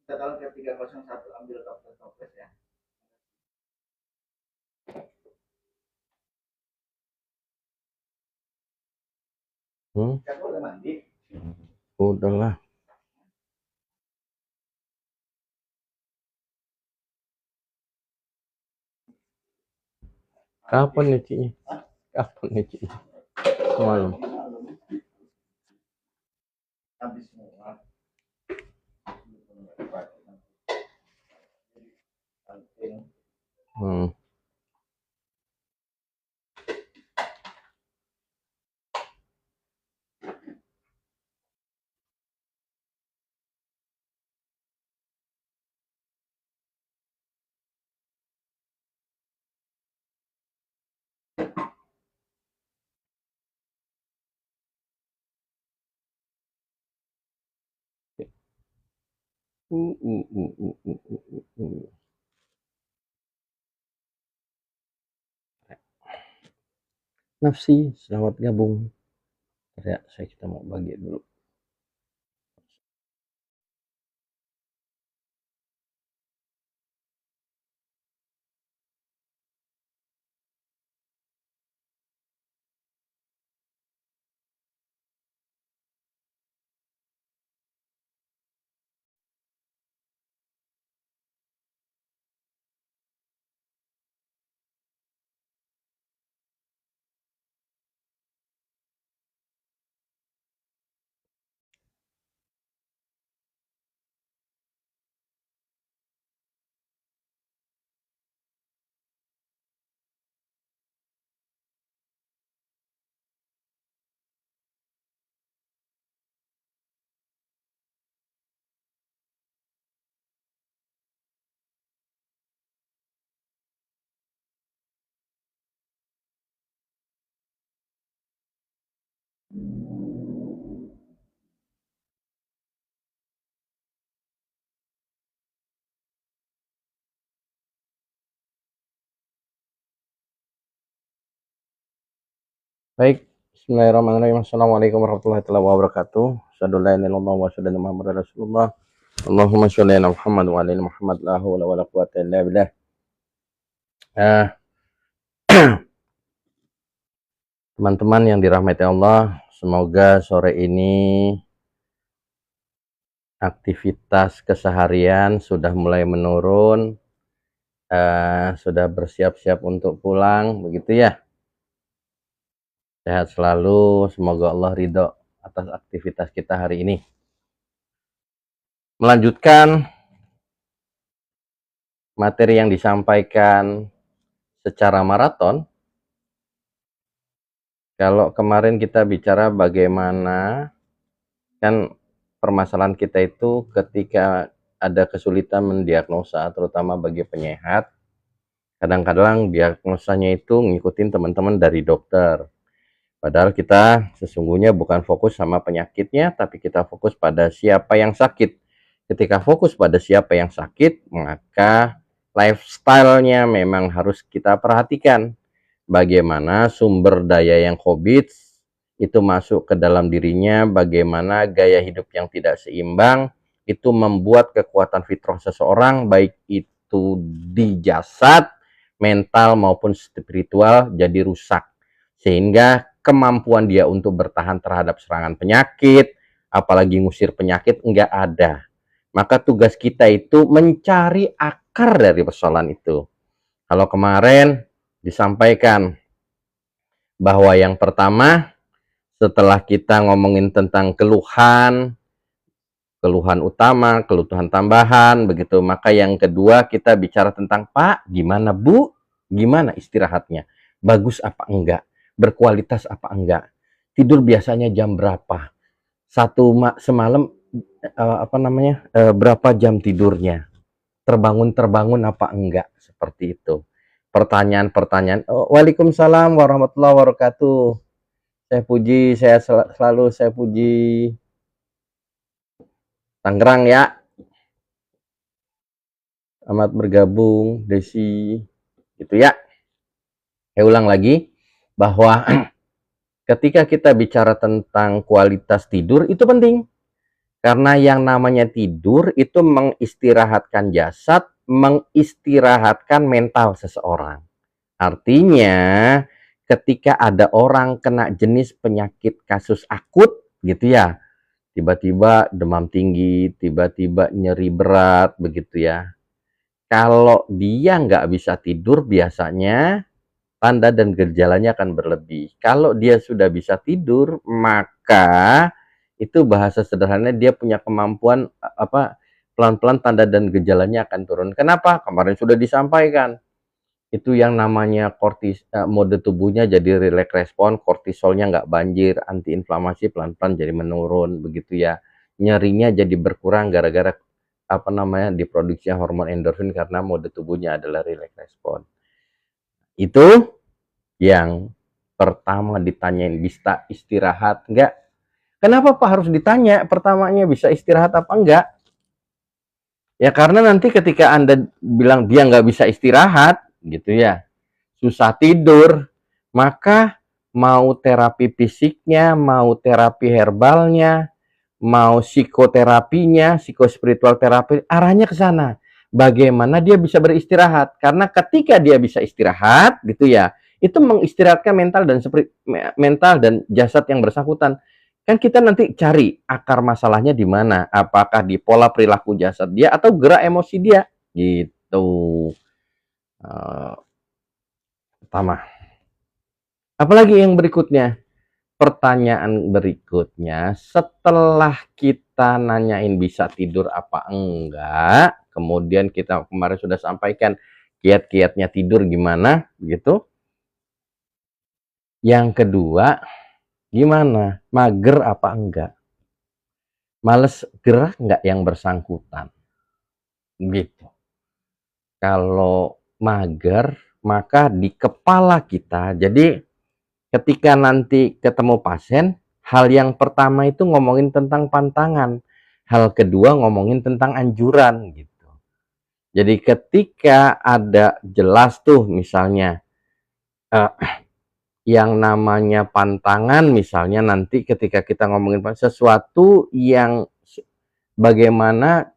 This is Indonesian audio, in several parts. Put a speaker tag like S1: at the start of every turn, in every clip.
S1: Total ke 301 ambil dokter toples ya. Kan udah mandi.
S2: Udahlah. Kapan nyucinya? Kapan nyucinya? Semalam.
S1: Habis semua.
S2: Nafsi, selamat gabung. Ya, kita mau bagi dulu. Baik, bismillahirrahmanirrahim. Assalamualaikum warahmatullahi wabarakatuh. Asyhadu an la ilaha illallah wa asyhadu anna Muhammadar Rasulullah. Allahumma sholli ala Muhammad wa ala ali Muhammad, la haula wala quwwata illa billah. Teman-teman yang dirahmati Allah, semoga sore ini aktivitas keseharian sudah mulai menurun, sudah bersiap-siap untuk pulang, begitu ya. Sehat selalu, semoga Allah ridho atas aktivitas kita hari ini. Melanjutkan materi yang disampaikan secara maraton. Kalau kemarin kita bicara bagaimana kan permasalahan kita itu ketika ada kesulitan mendiagnosa, terutama bagi penyehat, kadang-kadang diagnosanya itu ngikutin teman-teman dari dokter. Padahal kita sesungguhnya bukan fokus sama penyakitnya, tapi kita fokus pada siapa yang sakit. Ketika fokus pada siapa yang sakit, maka lifestyle-nya memang harus kita perhatikan. Bagaimana sumber daya yang COVID itu masuk ke dalam dirinya, bagaimana gaya hidup yang tidak seimbang, itu membuat kekuatan fitrah seseorang, baik itu di jasad, mental maupun spiritual, jadi rusak. Sehingga kemampuan dia untuk bertahan terhadap serangan penyakit, apalagi ngusir penyakit, enggak ada. Maka tugas kita itu mencari akar dari persoalan itu. Kalau kemarin disampaikan bahwa yang pertama, setelah kita ngomongin tentang keluhan utama, keluhan tambahan, begitu, maka yang kedua kita bicara tentang, Pak, gimana Bu? Gimana istirahatnya? Bagus apa enggak? Berkualitas apa enggak? Tidur biasanya jam berapa? Semalam berapa jam tidurnya? Terbangun apa enggak? Seperti itu. Pertanyaan-pertanyaan. Waalaikumsalam warahmatullahi wabarakatuh. Saya puji, saya selalu saya puji. Tangerang ya. Selamat bergabung, Desi. Gitu ya. Saya ulang lagi bahwa ketika kita bicara tentang kualitas tidur itu penting. Karena yang namanya tidur itu mengistirahatkan jasad, mengistirahatkan mental seseorang. Artinya, ketika ada orang kena jenis penyakit kasus akut gitu ya, tiba-tiba demam tinggi, tiba-tiba nyeri berat begitu ya. Kalau dia nggak bisa tidur biasanya tanda dan gejalanya akan berlebih. Kalau dia sudah bisa tidur, maka itu bahasa sederhananya dia punya kemampuan pelan-pelan tanda dan gejalanya akan turun. Kenapa? Kemarin sudah disampaikan. Itu yang namanya mode tubuhnya jadi relax respon, kortisolnya nggak banjir, antiinflamasi pelan-pelan jadi menurun begitu ya. Nyerinya jadi berkurang gara-gara diproduksi hormon endorfin karena mode tubuhnya adalah relax respon. Itu yang pertama ditanyain, bisa istirahat enggak? Kenapa Pak harus ditanya pertamanya bisa istirahat apa enggak? Ya karena nanti ketika Anda bilang dia nggak bisa istirahat gitu ya, susah tidur, maka mau terapi fisiknya, mau terapi herbalnya, mau psikoterapinya, psikospiritual terapi, arahnya ke sana. Bagaimana dia bisa beristirahat? Karena ketika dia bisa istirahat, gitu ya, itu mengistirahatkan mental dan jasad yang bersangkutan. Kan kita nanti cari akar masalahnya di mana? Apakah di pola perilaku jasad dia atau gerak emosi dia? Gitu. Pertama. Apalagi yang berikutnya? Pertanyaan berikutnya, setelah kita nanyain bisa tidur apa enggak, kemudian kita kemarin sudah sampaikan kiat-kiatnya tidur gimana, begitu. Yang kedua, gimana? Mager apa enggak? Males gerak enggak yang bersangkutan? Gitu. Kalau mager, maka di kepala kita, jadi ketika nanti ketemu pasien, hal yang pertama itu ngomongin tentang pantangan. Hal kedua ngomongin tentang anjuran gitu. Jadi ketika ada jelas tuh misalnya yang namanya pantangan, misalnya nanti ketika kita ngomongin sesuatu yang bagaimana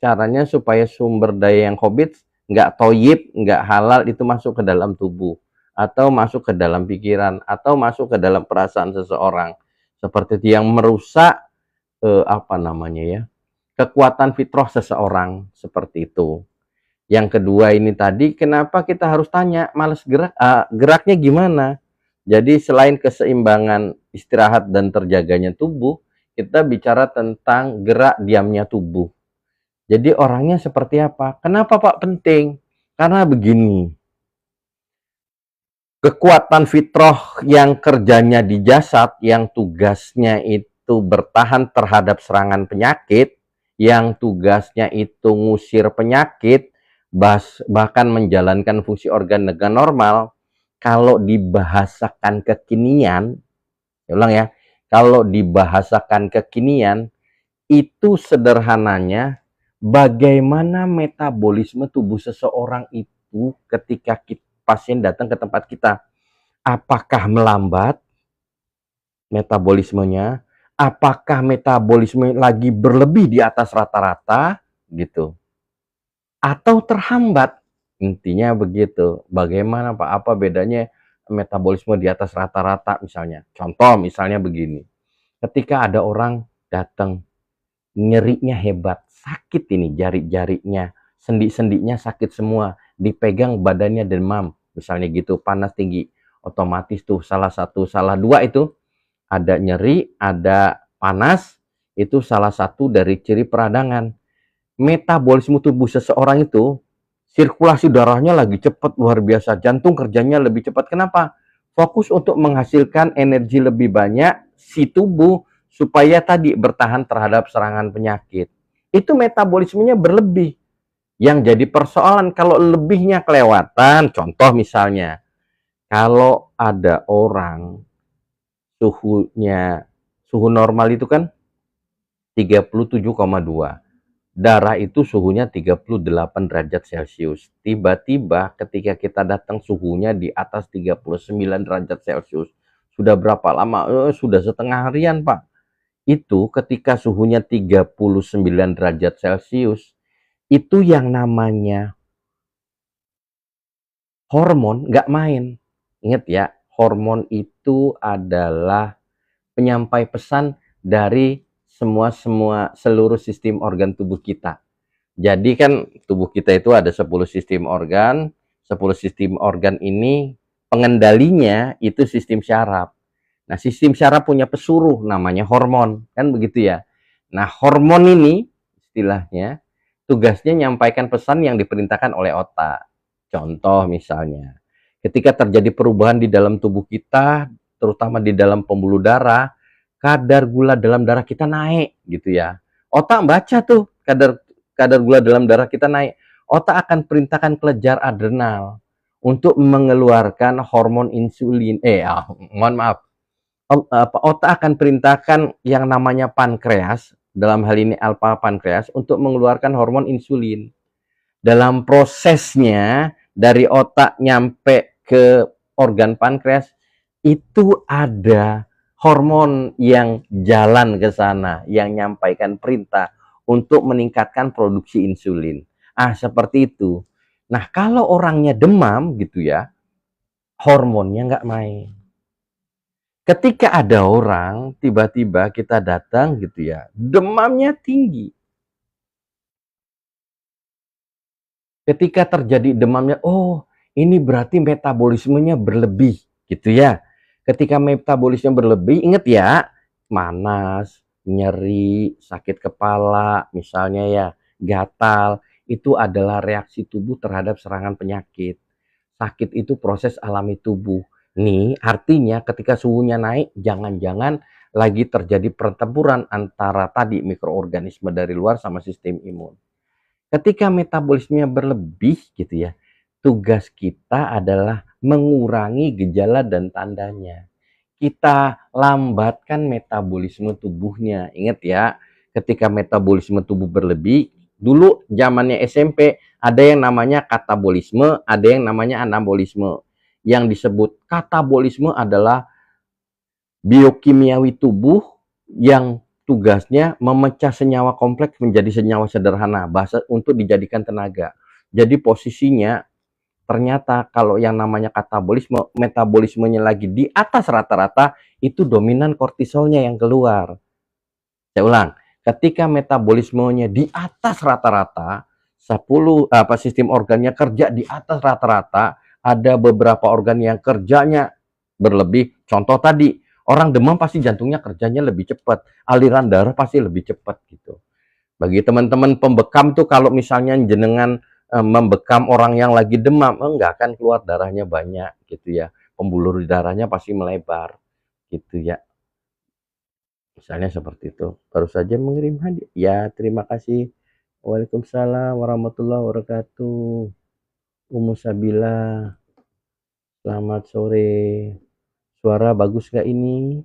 S2: caranya supaya sumber daya yang COVID nggak toyib, nggak halal itu masuk ke dalam tubuh, atau masuk ke dalam pikiran, atau masuk ke dalam perasaan seseorang, seperti itu yang merusak kekuatan fitrah seseorang, seperti itu. Yang kedua ini tadi, kenapa kita harus tanya males geraknya gimana? Jadi selain keseimbangan istirahat dan terjaganya tubuh, kita bicara tentang gerak diamnya tubuh. Jadi orangnya seperti apa? Kenapa Pak penting? Karena begini, kekuatan fitrah yang kerjanya di jasad, yang tugasnya itu bertahan terhadap serangan penyakit, yang tugasnya itu ngusir penyakit, bahkan menjalankan fungsi organ dengan normal, kalau dibahasakan kekinian, saya ulang ya, kalau dibahasakan kekinian, itu sederhananya bagaimana metabolisme tubuh seseorang itu ketika pasien datang ke tempat kita. Apakah melambat metabolismenya? Apakah metabolisme lagi berlebih di atas rata-rata gitu? Atau terhambat? Intinya begitu. Bagaimana Pak? Apa bedanya metabolisme di atas rata-rata misalnya? Contoh misalnya begini. Ketika ada orang datang nyerinya hebat, sakit ini jari-jarinya, sendi-sendinya sakit semua, dipegang badannya demam, misalnya gitu, panas tinggi, otomatis tuh salah dua itu, ada nyeri, ada panas, itu salah satu dari ciri peradangan. Metabolisme tubuh seseorang itu, sirkulasi darahnya lagi cepat, luar biasa, jantung kerjanya lebih cepat. Kenapa? Fokus untuk menghasilkan energi lebih banyak si tubuh supaya tadi bertahan terhadap serangan penyakit. Itu metabolismenya berlebih. Yang jadi persoalan kalau lebihnya kelewatan, contoh misalnya, kalau ada orang suhu normal itu kan 37,2. Darah itu suhunya 38 derajat Celcius. Tiba-tiba ketika kita datang suhunya di atas 39 derajat Celcius. Sudah berapa lama? Sudah setengah harian, Pak. itu ketika suhunya 39 derajat Celcius, itu yang namanya hormon nggak main. Ingat ya, hormon itu adalah penyampai pesan dari seluruh sistem organ tubuh kita. Jadi kan tubuh kita itu ada 10 sistem organ, 10 sistem organ ini pengendalinya itu sistem syaraf. Nah, sistem syaraf punya pesuruh namanya hormon, kan begitu ya. Nah, hormon ini istilahnya tugasnya menyampaikan pesan yang diperintahkan oleh otak. Contoh misalnya, ketika terjadi perubahan di dalam tubuh kita, terutama di dalam pembuluh darah, kadar gula dalam darah kita naik gitu ya. Otak baca tuh kadar gula dalam darah kita naik. Otak akan perintahkan kelenjar adrenal untuk mengeluarkan hormon insulin. Mohon maaf. Otak akan perintahkan yang namanya pankreas, dalam hal ini alfa pankreas, untuk mengeluarkan hormon insulin. Dalam prosesnya dari otak nyampe ke organ pankreas itu ada hormon yang jalan ke sana, yang nyampaikan perintah untuk meningkatkan produksi insulin. Seperti itu. Nah, kalau orangnya demam gitu ya, hormonnya nggak main. Ketika ada orang tiba-tiba kita datang gitu ya, demamnya tinggi. Ketika terjadi demamnya, oh ini berarti metabolismenya berlebih gitu ya. Ketika metabolisme berlebih, ingat ya, manas, nyeri, sakit kepala, misalnya ya, gatal, itu adalah reaksi tubuh terhadap serangan penyakit. Sakit itu proses alami tubuh. Nih, artinya ketika suhunya naik, jangan-jangan lagi terjadi pertempuran antara tadi mikroorganisme dari luar sama sistem imun. Ketika metabolismenya berlebih gitu ya, tugas kita adalah mengurangi gejala dan tandanya. Kita lambatkan metabolisme tubuhnya. Ingat ya, ketika metabolisme tubuh berlebih, dulu zamannya SMP ada yang namanya katabolisme, ada yang namanya anabolisme. Yang disebut katabolisme adalah biokimiawi tubuh yang tugasnya memecah senyawa kompleks menjadi senyawa sederhana untuk dijadikan tenaga. Jadi posisinya ternyata kalau yang namanya katabolisme, metabolismenya lagi di atas rata-rata, itu dominan kortisolnya yang keluar. Saya ulang, ketika metabolismenya di atas rata-rata, sistem organnya kerja di atas rata-rata, ada beberapa organ yang kerjanya berlebih. Contoh tadi, orang demam pasti jantungnya kerjanya lebih cepat, aliran darah pasti lebih cepat gitu. Bagi teman-teman pembekam tuh kalau misalnya jenengan membekam orang yang lagi demam, enggak akan keluar darahnya banyak gitu ya. Pembuluh darahnya pasti melebar gitu ya. Misalnya seperti itu. Baru saja mengirim hadiah. Ya, terima kasih. Waalaikumsalam warahmatullahi wabarakatuh. Umu Sabila. Selamat sore. Suara bagus gak ini?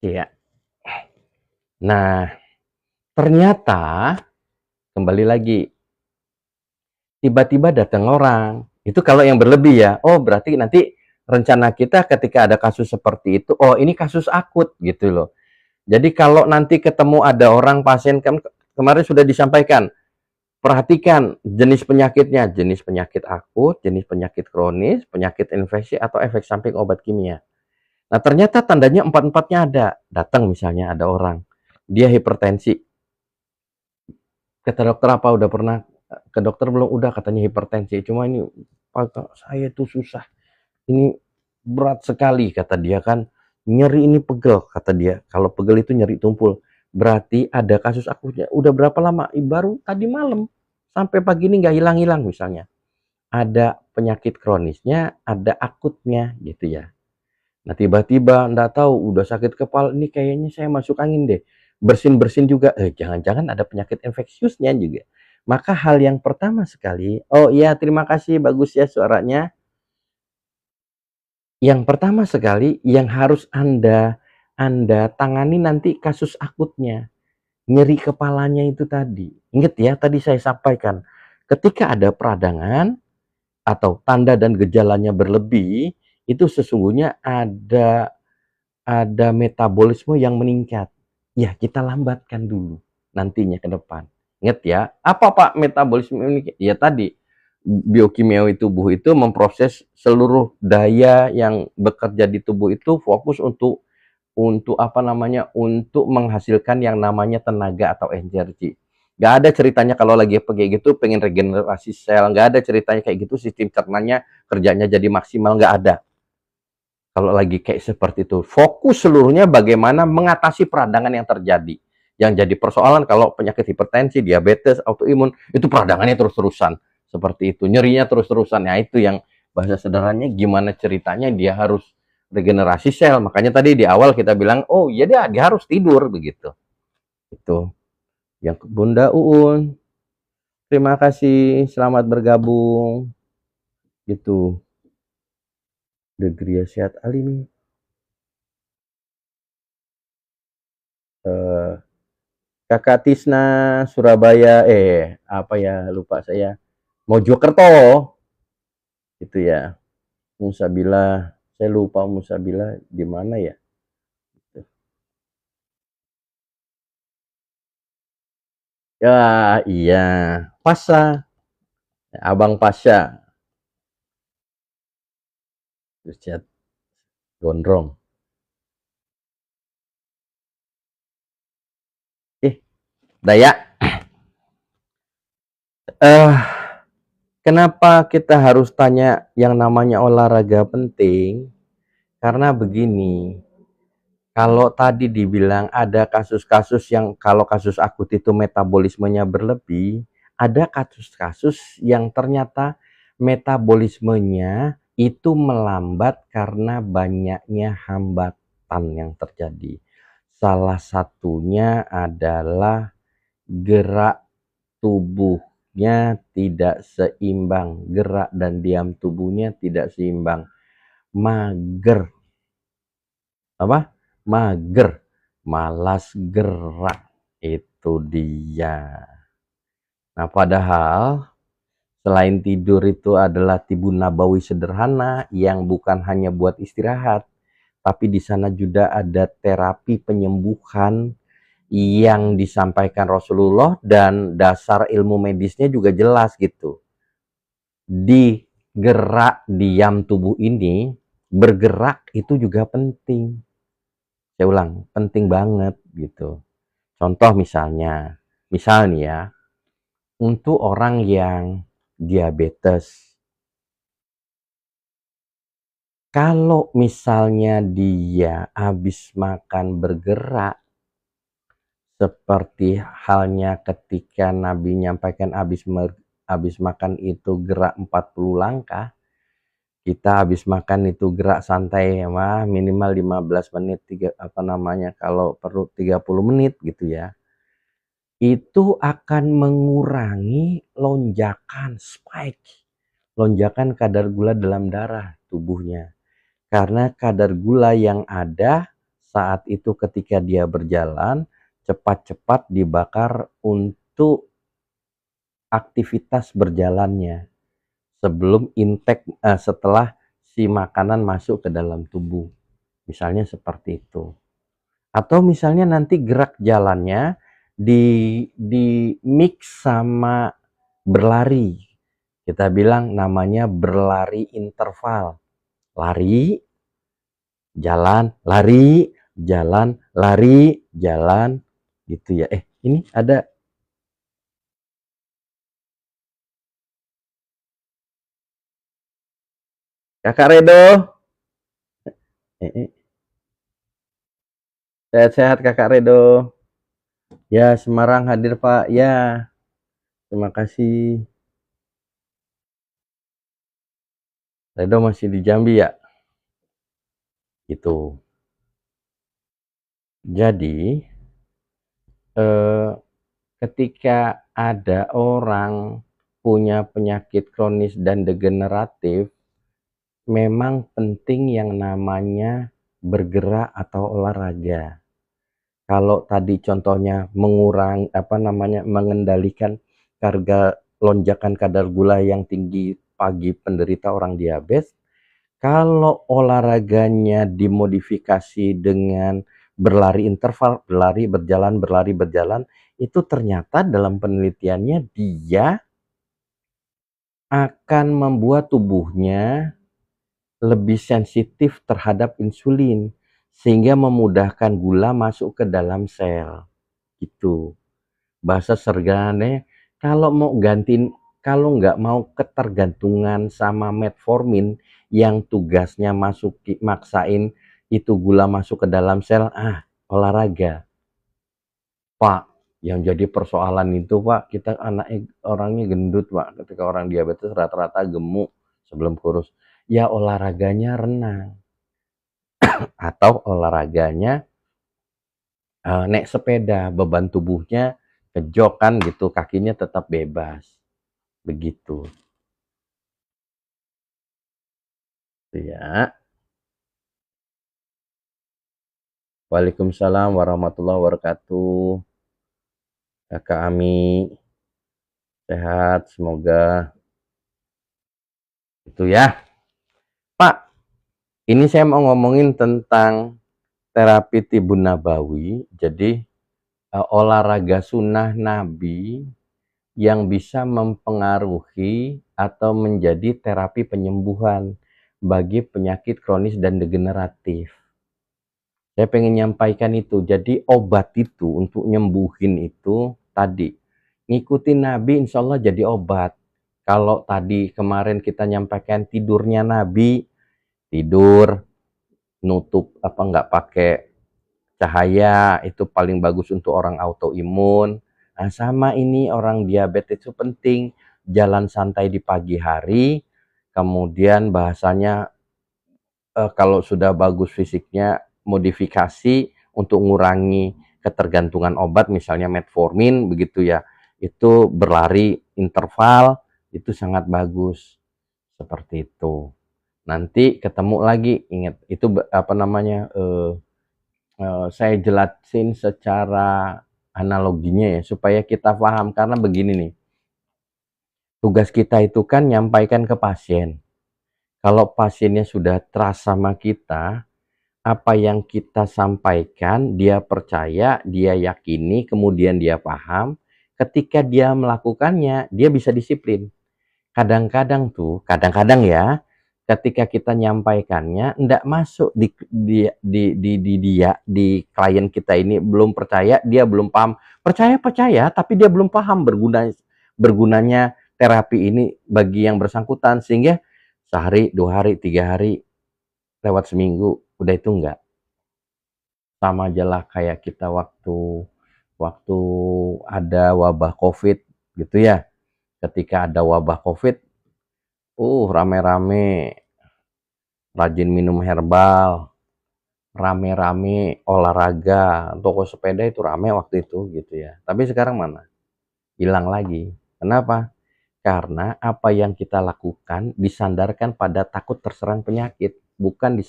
S2: Ya. Nah, ternyata kembali lagi. Tiba-tiba datang orang. Itu kalau yang berlebih ya. Oh, berarti nanti rencana kita ketika ada kasus seperti itu, oh ini kasus akut gitu loh. Jadi kalau nanti ketemu ada orang pasien, kan kemarin sudah disampaikan, perhatikan jenis penyakitnya, jenis penyakit akut, jenis penyakit kronis, penyakit infeksi, atau efek samping obat kimia. Nah ternyata tandanya empat-empatnya ada. Datang misalnya ada orang, dia hipertensi. Kata dokter apa, udah pernah ke dokter belum? Udah, katanya hipertensi. Cuma ini, Pak, saya tuh susah. Ini berat sekali, kata dia kan. Nyeri ini pegel, kata dia. Kalau pegel itu nyeri tumpul. Berarti ada kasus akutnya. Udah berapa lama? Baru tadi malam. Sampai pagi ini nggak hilang-hilang misalnya. Ada penyakit kronisnya, ada akutnya gitu ya. Nah tiba-tiba nggak tahu, udah sakit kepala, ini kayaknya saya masuk angin deh. Bersin-bersin juga, jangan-jangan ada penyakit infeksiusnya juga. Maka hal yang pertama sekali, oh iya terima kasih, bagus ya suaranya. Yang pertama sekali yang harus Anda tangani nanti kasus akutnya. Nyeri kepalanya itu tadi. Ingat ya, tadi saya sampaikan. Ketika ada peradangan atau tanda dan gejalanya berlebih, itu sesungguhnya ada metabolisme yang meningkat. Ya, kita lambatkan dulu nantinya ke depan. Ingat ya, apa Pak metabolisme meningkat? Ya tadi, biokimia tubuh itu memproses seluruh daya yang bekerja di tubuh itu fokus untuk apa namanya, untuk menghasilkan yang namanya tenaga atau energi. Nggak ada ceritanya kalau lagi kayak gitu pengen regenerasi sel, nggak ada ceritanya kayak gitu sistem cernanya kerjanya jadi maksimal, nggak ada. Kalau lagi kayak seperti itu, fokus seluruhnya bagaimana mengatasi peradangan yang terjadi. Yang jadi persoalan kalau penyakit hipertensi, diabetes, autoimun, itu peradangannya terus-terusan. Seperti itu, nyerinya terus-terusan. Ya itu yang bahasa sederhananya gimana ceritanya dia harus regenerasi sel. Makanya tadi di awal kita bilang, oh iya dia harus tidur begitu. Itu. Yang Bunda Uun, terima kasih, selamat bergabung. Gitu. Degria Sehat Alimi. Kakak Tisna Surabaya, apa ya, lupa saya, Mojokerto itu ya. Musabila, saya lupa Musabila di mana ya. Ya iya, Pasha, Abang Pasha, Richard Gondrong. Daya, kenapa kita harus tanya yang namanya olahraga penting? Karena begini, kalau tadi dibilang ada kasus-kasus yang kalau kasus akut itu metabolismenya berlebih, ada kasus-kasus yang ternyata metabolismenya itu melambat karena banyaknya hambatan yang terjadi. Salah satunya adalah gerak tubuhnya tidak seimbang, gerak dan diam tubuhnya tidak seimbang, mager. Apa? Mager, malas gerak, itu dia. Nah, padahal selain tidur itu adalah tibun nabawi sederhana yang bukan hanya buat istirahat, tapi di sana juga ada terapi penyembuhan yang disampaikan Rasulullah dan dasar ilmu medisnya juga jelas gitu. Di gerak diam tubuh ini, bergerak itu juga penting. Saya ulang, penting banget gitu. Contoh misalnya, ya, untuk orang yang diabetes, kalau misalnya dia habis makan bergerak, seperti halnya ketika Nabi nyampaikan habis makan itu gerak 40 langkah, kita habis makan itu gerak santai ya minimal 15 menit, kalau perlu 30 menit gitu ya. Itu akan mengurangi lonjakan spike, lonjakan kadar gula dalam darah tubuhnya. Karena kadar gula yang ada saat itu ketika dia berjalan cepat-cepat dibakar untuk aktivitas berjalannya sebelum setelah si makanan masuk ke dalam tubuh. Misalnya seperti itu. Atau misalnya nanti gerak jalannya di mix sama berlari. Kita bilang namanya berlari interval. Lari, jalan, lari, jalan, lari, jalan gitu ya. Ini ada Kakak Redo. Sehat-sehat Kakak Redo. Ya, Semarang hadir Pak. Ya, terima kasih. Redo masih di Jambi ya? Gitu. Jadi, ketika ada orang punya penyakit kronis dan degeneratif, memang penting yang namanya bergerak atau olahraga. Kalau tadi contohnya mengendalikan lonjakan kadar gula yang tinggi bagi penderita orang diabetes, Kalau olahraganya dimodifikasi dengan berlari interval, berjalan, itu ternyata dalam penelitiannya dia akan membuat tubuhnya lebih sensitif terhadap insulin, sehingga memudahkan gula masuk ke dalam sel, gitu. Bahasa sederhananya, kalau nggak mau ketergantungan sama metformin yang tugasnya maksain itu gula masuk ke dalam sel, olahraga. Pak, yang jadi persoalan itu Pak, kita orangnya gendut Pak, ketika orang diabetes rata-rata gemuk sebelum kurus. Ya olahraganya renang atau olahraganya naik sepeda, beban tubuhnya kejog kan gitu, kakinya tetap bebas. Begitu. Ya. Waalaikumsalam warahmatullahi wabarakatuh. Kakak Ami, sehat semoga. Itu ya. Pak, ini saya mau ngomongin tentang terapi tibun nabawi. Jadi olahraga sunnah Nabi yang bisa mempengaruhi atau menjadi terapi penyembuhan bagi penyakit kronis dan degeneratif. Saya pengen nyampaikan itu. Jadi obat itu untuk nyembuhin itu tadi. Ngikutin Nabi insya Allah jadi obat. Kalau tadi kemarin kita nyampaikan tidurnya Nabi, tidur, nutup nggak pakai cahaya, itu paling bagus untuk orang autoimun. Nah, sama ini orang diabetes itu penting. Jalan santai di pagi hari, kemudian bahasanya kalau sudah bagus fisiknya, modifikasi untuk mengurangi ketergantungan obat, misalnya metformin begitu ya, itu berlari interval, itu sangat bagus, seperti itu. Nanti ketemu lagi, ingat itu saya jelasin secara analoginya ya, supaya kita paham, karena begini nih, tugas kita itu kan nyampaikan ke pasien. Kalau pasiennya sudah trust sama kita, apa yang kita sampaikan, dia percaya, dia yakini, kemudian dia paham, ketika dia melakukannya, dia bisa disiplin. Kadang-kadang ya, ketika kita nyampaikannya, enggak masuk di klien kita ini, belum percaya, dia belum paham. Percaya, tapi dia belum paham bergunanya terapi ini bagi yang bersangkutan, sehingga sehari, 2 hari, 3 hari, lewat seminggu, udah itu enggak. Sama aja lah kayak kita waktu ada wabah COVID gitu ya. Ketika ada wabah COVID, rame-rame rajin minum herbal, rame-rame olahraga, toko sepeda itu rame waktu itu gitu ya. Tapi sekarang mana? Hilang lagi. Kenapa? Karena apa yang kita lakukan disandarkan pada takut terserang penyakit, bukan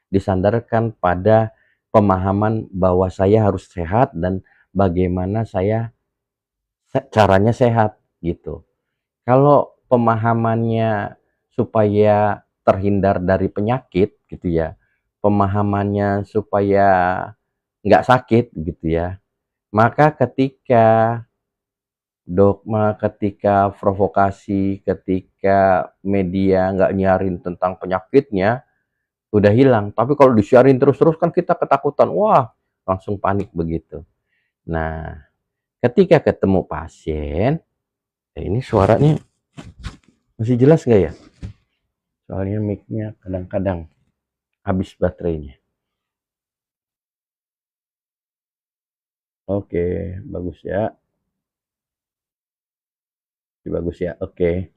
S2: disandarkan pada pemahaman bahwa saya harus sehat dan bagaimana caranya sehat gitu. Kalau pemahamannya supaya terhindar dari penyakit gitu ya, pemahamannya supaya nggak sakit gitu ya, maka ketika dogma, ketika provokasi, ketika media nggak nyarin tentang penyakitnya, udah hilang. Tapi kalau disiarin terus-terus kan kita ketakutan, wah langsung panik begitu. Nah, ketika ketemu pasien, ini suaranya masih jelas nggak ya? Soalnya mic-nya kadang-kadang habis baterainya. Oke, bagus ya. Bagus ya, oke.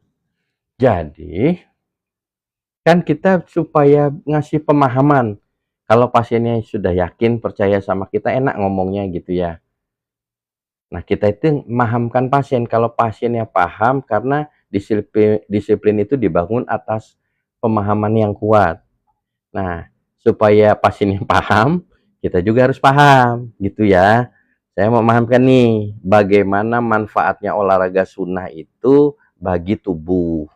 S2: Jadi, kan kita supaya ngasih pemahaman. Kalau pasiennya sudah yakin, percaya sama kita, enak ngomongnya gitu ya. Nah, kita itu memahamkan pasien. Kalau pasiennya paham, karena disiplin itu dibangun atas pemahaman yang kuat. Nah, supaya pasiennya paham, kita juga harus paham, gitu ya. Saya mau memahamkan nih, bagaimana manfaatnya olahraga sunnah itu bagi tubuh.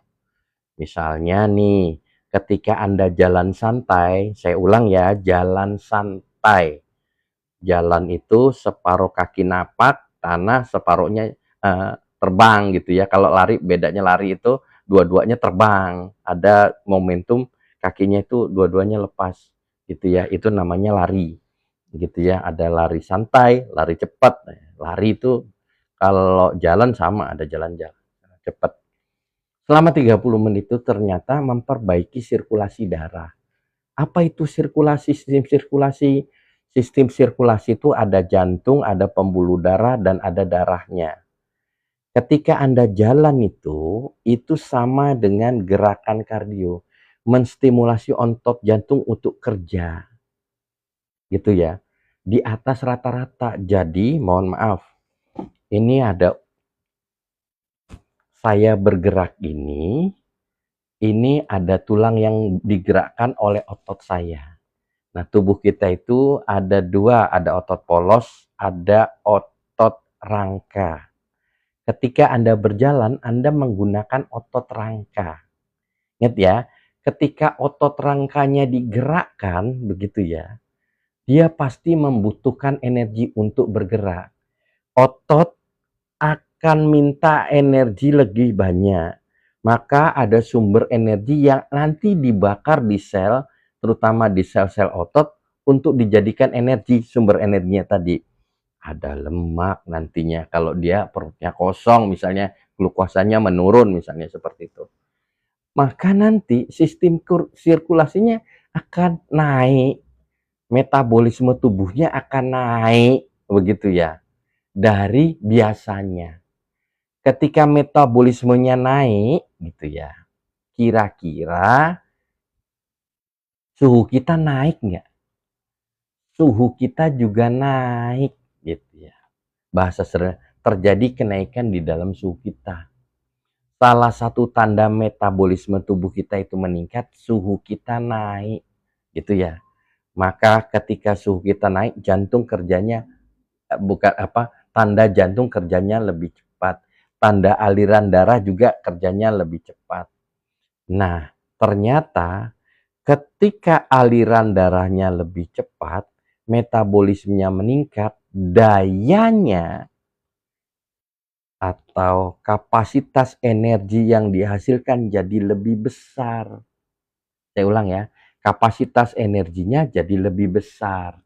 S2: Misalnya nih, Ketika Anda jalan santai, saya ulang ya, jalan santai. Jalan itu separuh kaki napak, tanah separuhnya terbang gitu ya. Kalau lari, bedanya lari itu dua-duanya terbang. Ada momentum kakinya itu dua-duanya lepas gitu ya. Itu namanya lari gitu ya. Ada lari santai, lari cepat. Lari itu kalau jalan sama, ada jalan-jalan cepat. Selama 30 menit itu ternyata memperbaiki sirkulasi darah. Apa itu sirkulasi? Sistem sirkulasi? Sistem sirkulasi itu ada jantung, ada pembuluh darah, dan ada darahnya. Ketika Anda jalan itu sama dengan gerakan kardio. Menstimulasi otot jantung untuk kerja. Gitu ya. Di atas rata-rata. Jadi, mohon maaf. Ini ada saya bergerak ini ada tulang yang digerakkan oleh otot saya. Nah, tubuh kita itu ada dua, ada otot polos, ada otot rangka. Ketika Anda berjalan, Anda menggunakan otot rangka. Ingat ya, ketika otot rangkanya digerakkan, begitu ya, dia pasti membutuhkan energi untuk bergerak. Otot akan minta energi lebih banyak. Maka ada sumber energi yang nanti dibakar di sel, terutama di sel-sel otot, untuk dijadikan energi. Sumber energinya tadi ada lemak nantinya. Kalau dia perutnya kosong, misalnya glukosanya menurun, misalnya seperti itu. Maka nanti sistem sirkulasinya akan naik. Metabolisme tubuhnya akan naik, begitu ya, dari biasanya. Ketika metabolismenya naik, gitu ya, kira-kira suhu kita naik nggak? Suhu kita juga naik, gitu ya. Bahasa sederhana, terjadi kenaikan di dalam suhu kita. Salah satu tanda metabolisme tubuh kita itu meningkat, suhu kita naik, gitu ya. Maka ketika suhu kita naik, jantung kerjanya tanda jantung kerjanya lebih cepat. Tanda aliran darah juga kerjanya lebih cepat. Nah, ternyata ketika aliran darahnya lebih cepat, metabolismenya meningkat, dayanya atau kapasitas energi yang dihasilkan jadi lebih besar. Saya ulang ya, kapasitas energinya jadi lebih besar.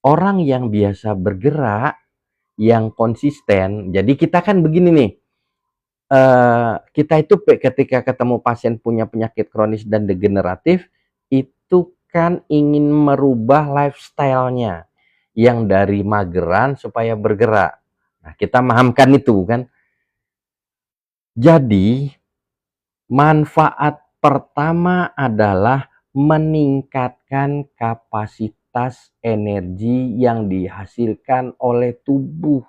S2: Orang yang biasa bergerak, yang konsisten, jadi kita kan begini nih, kita itu ketika ketemu pasien punya penyakit kronis dan degeneratif, itu kan ingin merubah lifestyle-nya, yang dari mageran supaya bergerak. Nah, kita pahamkan itu kan. Jadi, manfaat pertama adalah meningkatkan kapasitas energi yang dihasilkan oleh tubuh.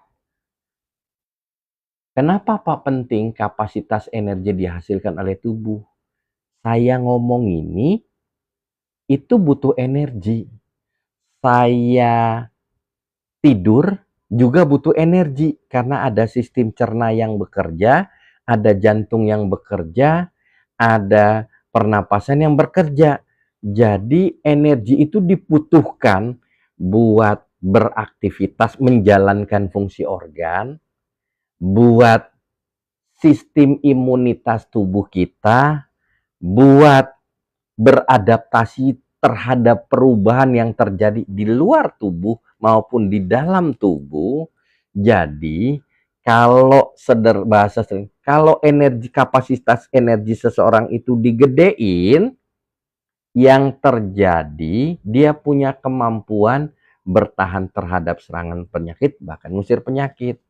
S2: Kenapa Pak penting kapasitas energi dihasilkan oleh tubuh? Saya ngomong ini, itu butuh energi. Saya tidur juga butuh energi, karena ada sistem cerna yang bekerja, ada jantung yang bekerja, ada pernapasan yang bekerja. Jadi energi itu dibutuhkan buat beraktivitas, menjalankan fungsi organ, buat sistem imunitas tubuh kita, buat beradaptasi terhadap perubahan yang terjadi di luar tubuh maupun di dalam tubuh. Jadi kalau kalau kapasitas energi seseorang itu digedein, yang terjadi dia punya kemampuan bertahan terhadap serangan penyakit, bahkan ngusir penyakit.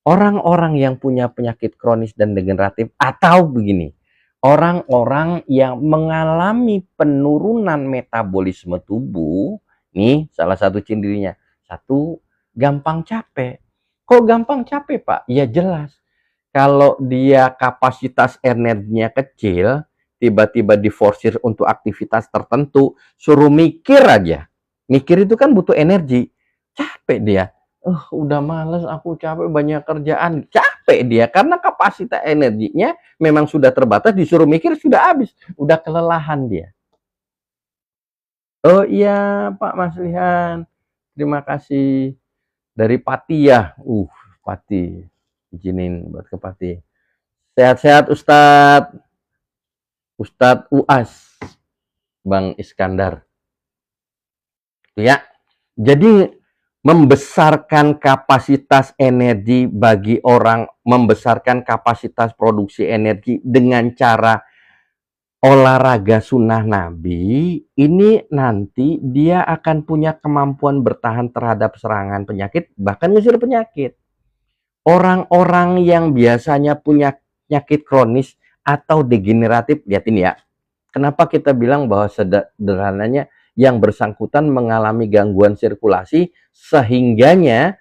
S2: Orang-orang yang punya penyakit kronis dan degeneratif, atau begini, orang-orang yang mengalami penurunan metabolisme tubuh, nih salah satu cirinya. Satu, gampang capek. Kok gampang capek, Pak? Ya jelas. Kalau dia kapasitas energinya kecil, tiba-tiba diforsir untuk aktivitas tertentu, suruh mikir aja. Mikir itu kan butuh energi. Capek dia. Udah males, aku capek, banyak kerjaan. Capek capek dia karena kapasitas energinya memang sudah terbatas, disuruh mikir sudah habis, udah kelelahan dia. Oh iya Pak Maslihan, terima kasih dari Pati ya. Pati, izinin buat ke Pati. Sehat-sehat Ustadz, Ustadz UAS, Bang Iskandar. Ya, jadi membesarkan kapasitas energi bagi orang, membesarkan kapasitas produksi energi dengan cara olahraga sunnah Nabi, ini nanti dia akan punya kemampuan bertahan terhadap serangan penyakit, bahkan ngusir penyakit. Orang-orang yang biasanya punya penyakit kronis atau degeneratif, lihat ini ya. Kenapa kita bilang bahwa sederhananya yang bersangkutan mengalami gangguan sirkulasi sehingganya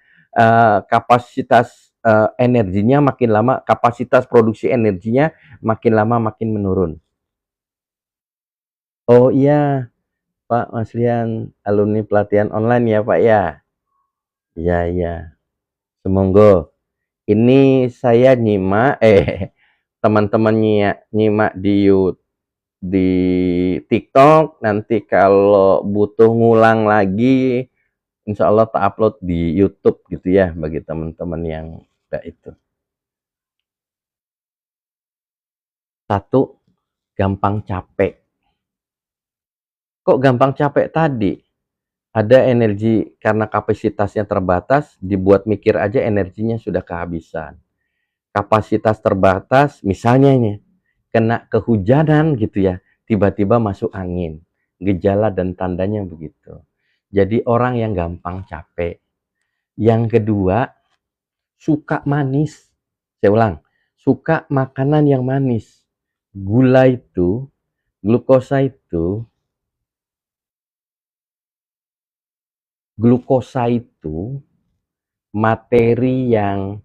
S2: kapasitas energinya makin lama, kapasitas produksi energinya makin lama makin menurun. Oh iya, Pak Maslian, alumni pelatihan online ya Pak ya? Iya, iya. Semoga. Ini saya nyimak, teman-teman nyimak di TikTok, nanti kalau butuh ngulang lagi, insya Allah tak upload di YouTube gitu ya, bagi teman-teman yang enggak itu. Satu, gampang capek. Kok gampang capek tadi? Ada energi karena kapasitasnya terbatas, dibuat mikir aja energinya sudah kehabisan. Kapasitas terbatas, misalnya ini, kena kehujanan gitu ya, tiba-tiba masuk angin. Gejala dan tandanya begitu. Jadi orang yang gampang capek. Yang kedua, suka manis. Saya ulang, suka makanan yang manis. Gula itu, glukosa itu materi yang,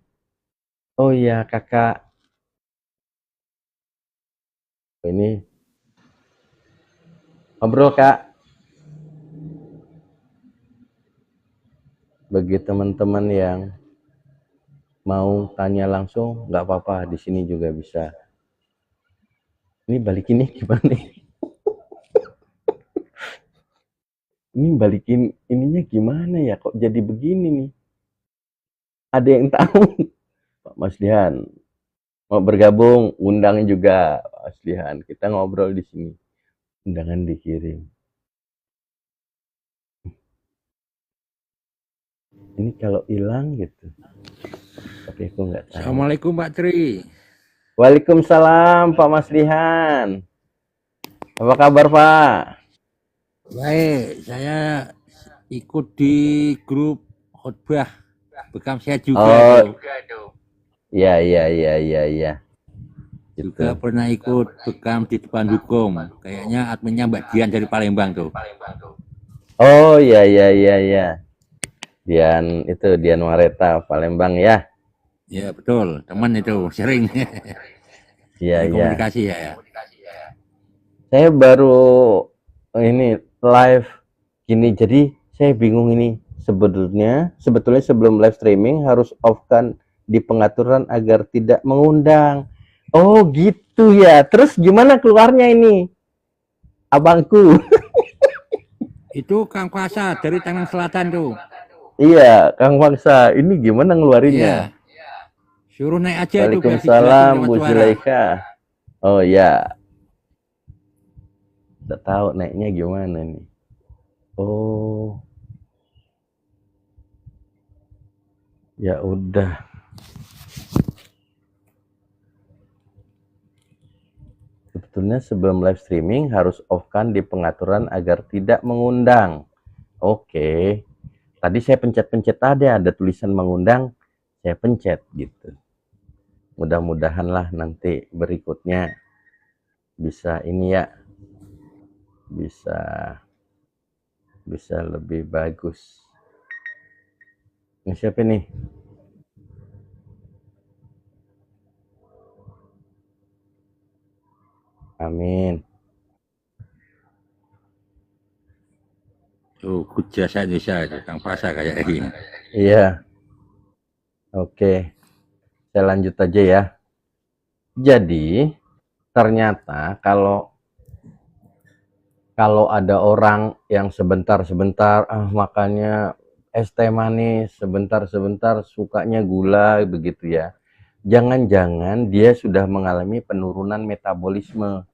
S2: oh ya kakak, ini ngobrol kak, bagi teman-teman yang mau tanya langsung nggak apa-apa, di sini juga bisa. Ini balikinnya gimana? Ini balikin ininya gimana ya? Kok jadi begini nih? Ada yang tahu? Pak Maslihan mau bergabung, undang juga Pak Maslihan. Kita ngobrol di sini. Undangan dikirim. Ini kalau hilang gitu. Tapi aku nggak tahu.
S3: Assalamualaikum Pak Tri.
S2: Waalaikumsalam Pak Maslihan. Apa kabar Pak?
S3: Baik, saya ikut di grup khotbah Bekam Sehat juga.
S2: Oh, iya.
S3: Juga pernah ikut Bekam di depan hukum. Kayaknya adminnya Mbak Dian dari Palembang tuh.
S2: Oh iya. Dian Wareta Palembang ya.
S3: Ya betul, teman itu sering.
S2: Iya.
S3: Komunikasi ya.
S2: Saya baru ini live gini, jadi saya bingung ini. Sebetulnya sebelum live streaming harus off kan di pengaturan agar tidak mengundang. Oh gitu ya. Terus gimana keluarnya ini, abangku?
S3: Itu Kang Pasa dari Tangerang Selatan tuh.
S2: Iya, Kang Paksa. Ini gimana ngeluarinnya?
S3: Iya. Suruh naik aja tuh.
S2: Waalaikumsalam Bu Zulaika. Oh ya. Udah tahu naiknya gimana nih. Oh. Ya udah. Sebetulnya sebelum live streaming harus off-kan di pengaturan agar tidak mengundang. Oke. Tadi saya pencet-pencet ada tulisan mengundang, saya pencet gitu. Mudah-mudahan lah nanti berikutnya bisa ini ya. Bisa lebih bagus. Ini siapa nih? Amin.
S3: Oh, Jasa Indonesia, Kang Pasa kayak gini.
S2: Iya. Oke. Saya lanjut aja ya. Jadi, ternyata kalau ada orang yang sebentar-sebentar makannya es teh manis, sebentar-sebentar sukanya gula begitu ya. Jangan-jangan dia sudah mengalami penurunan metabolisme,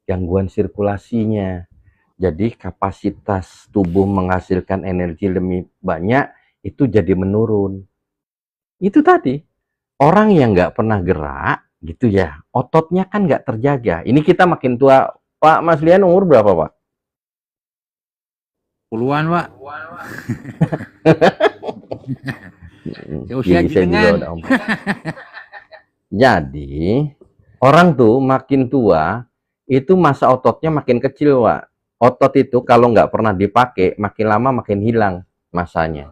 S2: gangguan sirkulasinya. Jadi kapasitas tubuh menghasilkan energi lebih banyak itu jadi menurun. Itu tadi, orang yang nggak pernah gerak gitu ya, ototnya kan nggak terjaga. Ini kita makin tua. Pak Mas Lian umur berapa, Pak?
S3: Puluhan, Pak. Usia
S2: Gigi saya juga
S3: jenengan.
S2: udah omong. Jadi, orang tuh makin tua, itu masa ototnya makin kecil, Pak. Otot itu kalau nggak pernah dipakai, makin lama makin hilang masanya.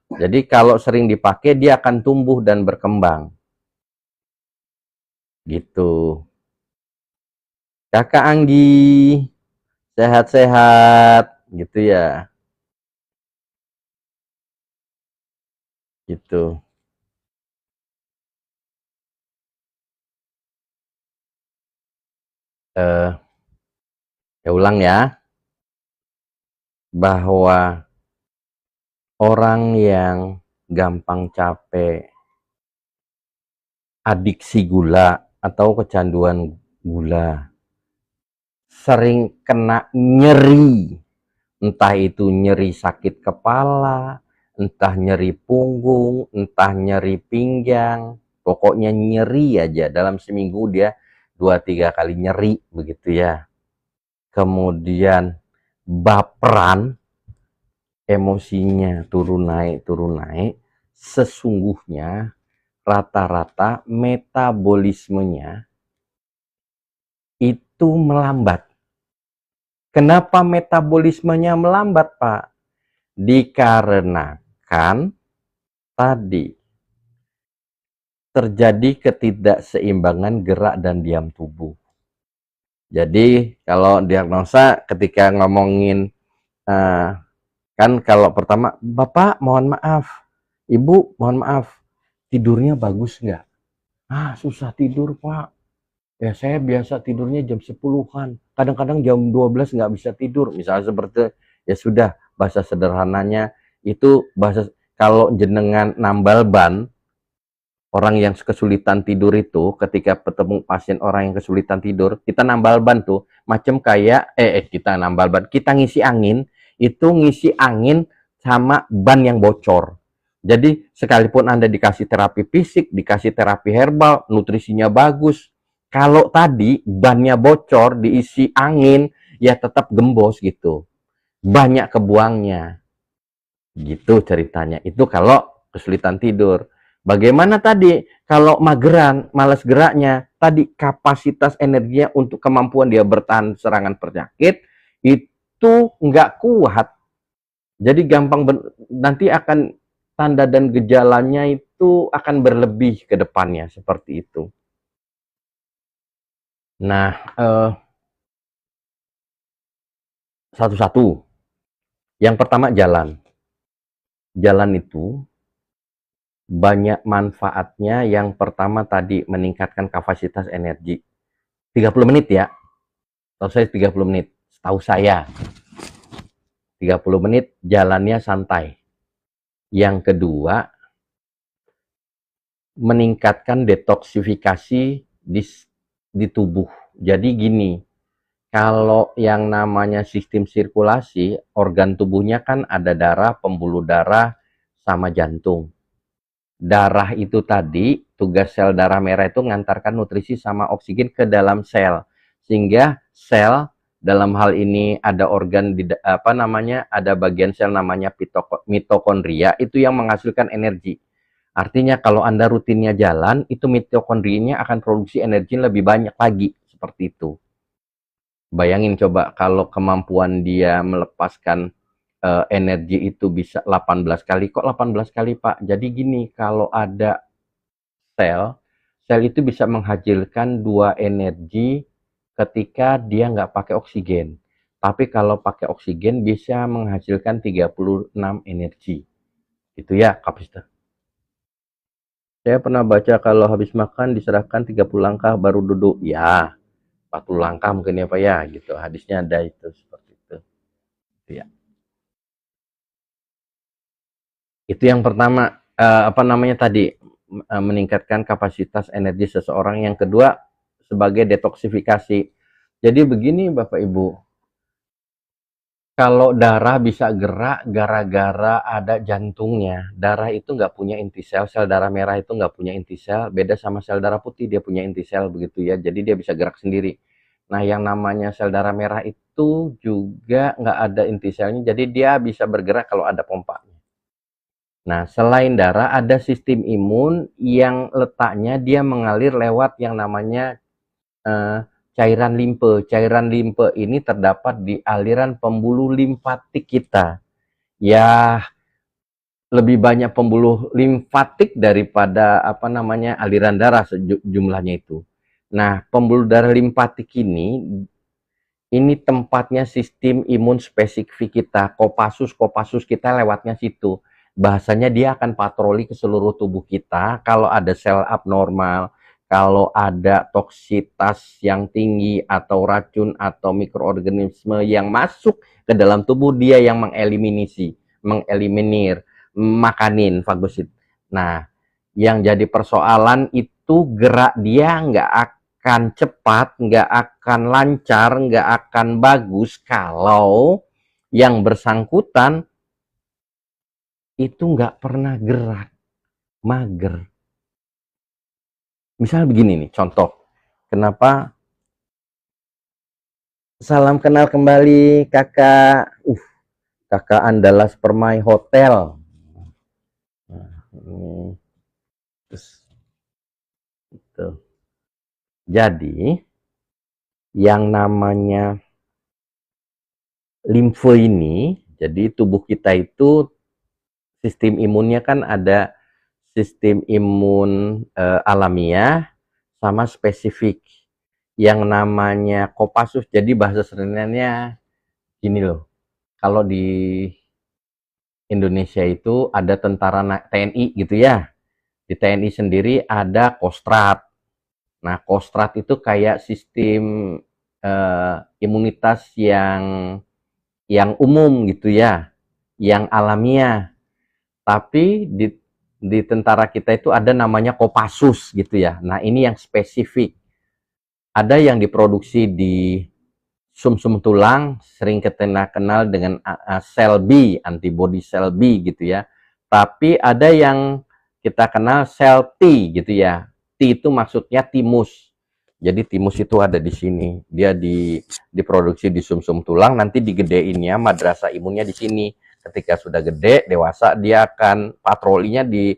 S2: Jadi kalau sering dipakai, dia akan tumbuh dan berkembang. Gitu. Kakak Anggi, sehat-sehat, gitu ya. Gitu. Ya ulang ya, bahwa orang yang gampang capek, adiksi gula atau kecanduan gula, sering kena nyeri, entah itu nyeri sakit kepala, entah nyeri punggung, entah nyeri pinggang, pokoknya nyeri aja. Dalam seminggu dia 2-3 kali nyeri begitu ya. Kemudian baperan, emosinya turun naik, sesungguhnya rata-rata metabolismenya itu melambat. Kenapa metabolismenya melambat, Pak? Dikarenakan tadi terjadi ketidakseimbangan gerak dan diam tubuh. Jadi kalau diagnosa ketika ngomongin kan kalau pertama, Bapak mohon maaf, Ibu mohon maaf, tidurnya bagus nggak? Susah tidur, Pak. Ya saya biasa tidurnya jam 10-an, kadang-kadang jam 12 nggak bisa tidur, misalnya seperti, ya sudah, bahasa sederhananya itu bahasa, kalau jenengan nambal ban, orang yang kesulitan tidur itu, ketika ketemu pasien orang yang kesulitan tidur, kita nambal ban tuh, macam kayak, kita nambal ban, kita ngisi angin, itu ngisi angin sama ban yang bocor. Jadi sekalipun Anda dikasih terapi fisik, dikasih terapi herbal, nutrisinya bagus, kalau tadi bannya bocor, diisi angin, ya tetap gembos gitu. Banyak kebuangnya. Gitu ceritanya. Itu kalau kesulitan tidur. Bagaimana tadi kalau mageran, malas geraknya, tadi kapasitas energinya untuk kemampuan dia bertahan serangan penyakit itu nggak kuat. Jadi gampang nanti akan tanda dan gejalanya itu akan berlebih ke depannya seperti itu. Nah, satu-satu. Yang pertama jalan. Jalan itu banyak manfaatnya. Yang pertama tadi meningkatkan kapasitas energi. 30 menit ya. Tahu saya 30 menit. Tahu saya 30 menit jalannya santai. Yang kedua, meningkatkan detoksifikasi di tubuh. Jadi gini, kalau yang namanya sistem sirkulasi, organ tubuhnya kan ada darah, pembuluh darah, sama jantung. Darah itu tadi, tugas sel darah merah itu mengantarkan nutrisi sama oksigen ke dalam sel. Sehingga sel, dalam hal ini ada organ, ada bagian sel namanya mitokondria, itu yang menghasilkan energi. Artinya kalau Anda rutinnya jalan, itu mitokondrianya akan produksi energi lebih banyak lagi, seperti itu. Bayangin coba kalau kemampuan dia melepaskan energi itu bisa 18 kali. Kok 18 kali, Pak? Jadi gini, kalau ada sel itu bisa menghasilkan 2 energi ketika dia nggak pakai oksigen. Tapi kalau pakai oksigen bisa menghasilkan 36 energi. Itu ya kapasitas. Saya pernah baca kalau habis makan diserahkan 30 langkah baru duduk. Ya, 40 langkah mungkin ya Pak ya, gitu. Hadisnya ada itu seperti itu. Ya. Itu yang pertama, apa namanya tadi, meningkatkan kapasitas energi seseorang. Yang kedua, sebagai detoksifikasi. Jadi begini Bapak Ibu, kalau darah bisa gerak gara-gara ada jantungnya. Darah itu nggak punya inti sel, sel darah merah itu nggak punya inti sel, beda sama sel darah putih, dia punya inti sel begitu ya. Jadi dia bisa gerak sendiri. Nah, yang namanya sel darah merah itu juga nggak ada inti selnya, jadi dia bisa bergerak kalau ada pompanya. Nah, selain darah, ada sistem imun yang letaknya dia mengalir lewat yang namanya cairan limpe. Cairan limpe ini terdapat di aliran pembuluh limfatik kita. Ya, lebih banyak pembuluh limfatik daripada apa namanya aliran darah jumlahnya itu. Nah, pembuluh darah limfatik ini tempatnya sistem imun spesifik kita. Kopassus kita lewatnya situ. Bahasanya dia akan patroli ke seluruh tubuh kita. Kalau ada sel abnormal, kalau ada toksitas yang tinggi atau racun atau mikroorganisme yang masuk ke dalam tubuh, dia yang mengeliminir, makanin fagosit. Nah, yang jadi persoalan itu gerak dia nggak akan cepat, nggak akan lancar, nggak akan bagus kalau yang bersangkutan itu nggak pernah gerak, mager. Misalnya begini nih, contoh. Kenapa? Salam kenal kembali, kakak. Kakak Andalas Permai Hotel. Nah, ini. Terus, gitu. Jadi, yang namanya limfe ini, jadi tubuh kita itu sistem imunnya kan ada sistem imun alamiah sama spesifik. Yang namanya kopassus, jadi bahasa seringannya gini loh. Kalau di Indonesia itu ada tentara TNI gitu ya. Di TNI sendiri ada Kostrat. Nah, Kostrat itu kayak sistem imunitas yang umum gitu ya, yang alamiah. Tapi di tentara kita itu ada namanya Kopassus gitu ya. Nah, ini yang spesifik. Ada yang diproduksi di sumsum tulang, sering kita kenal dengan sel B, antibody sel B gitu ya. Tapi ada yang kita kenal sel T gitu ya. T itu maksudnya timus. Jadi timus itu ada di sini. Dia diproduksi di sumsum tulang, nanti digedeinnya madrasah imunnya di sini. Ketika sudah gede, dewasa, dia akan patrolinya di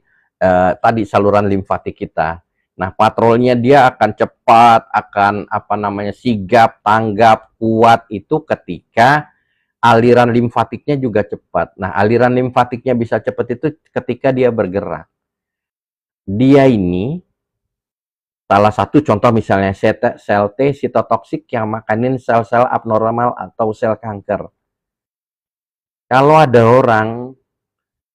S2: tadi saluran limfatik kita. Nah, patrolnya dia akan cepat, akan apa namanya sigap, tanggap, kuat itu ketika aliran limfatiknya juga cepat. Nah, aliran limfatiknya bisa cepat itu ketika dia bergerak. Dia ini salah satu contoh misalnya sel T sitotoksik yang makanin sel-sel abnormal atau sel kanker. Kalau ada orang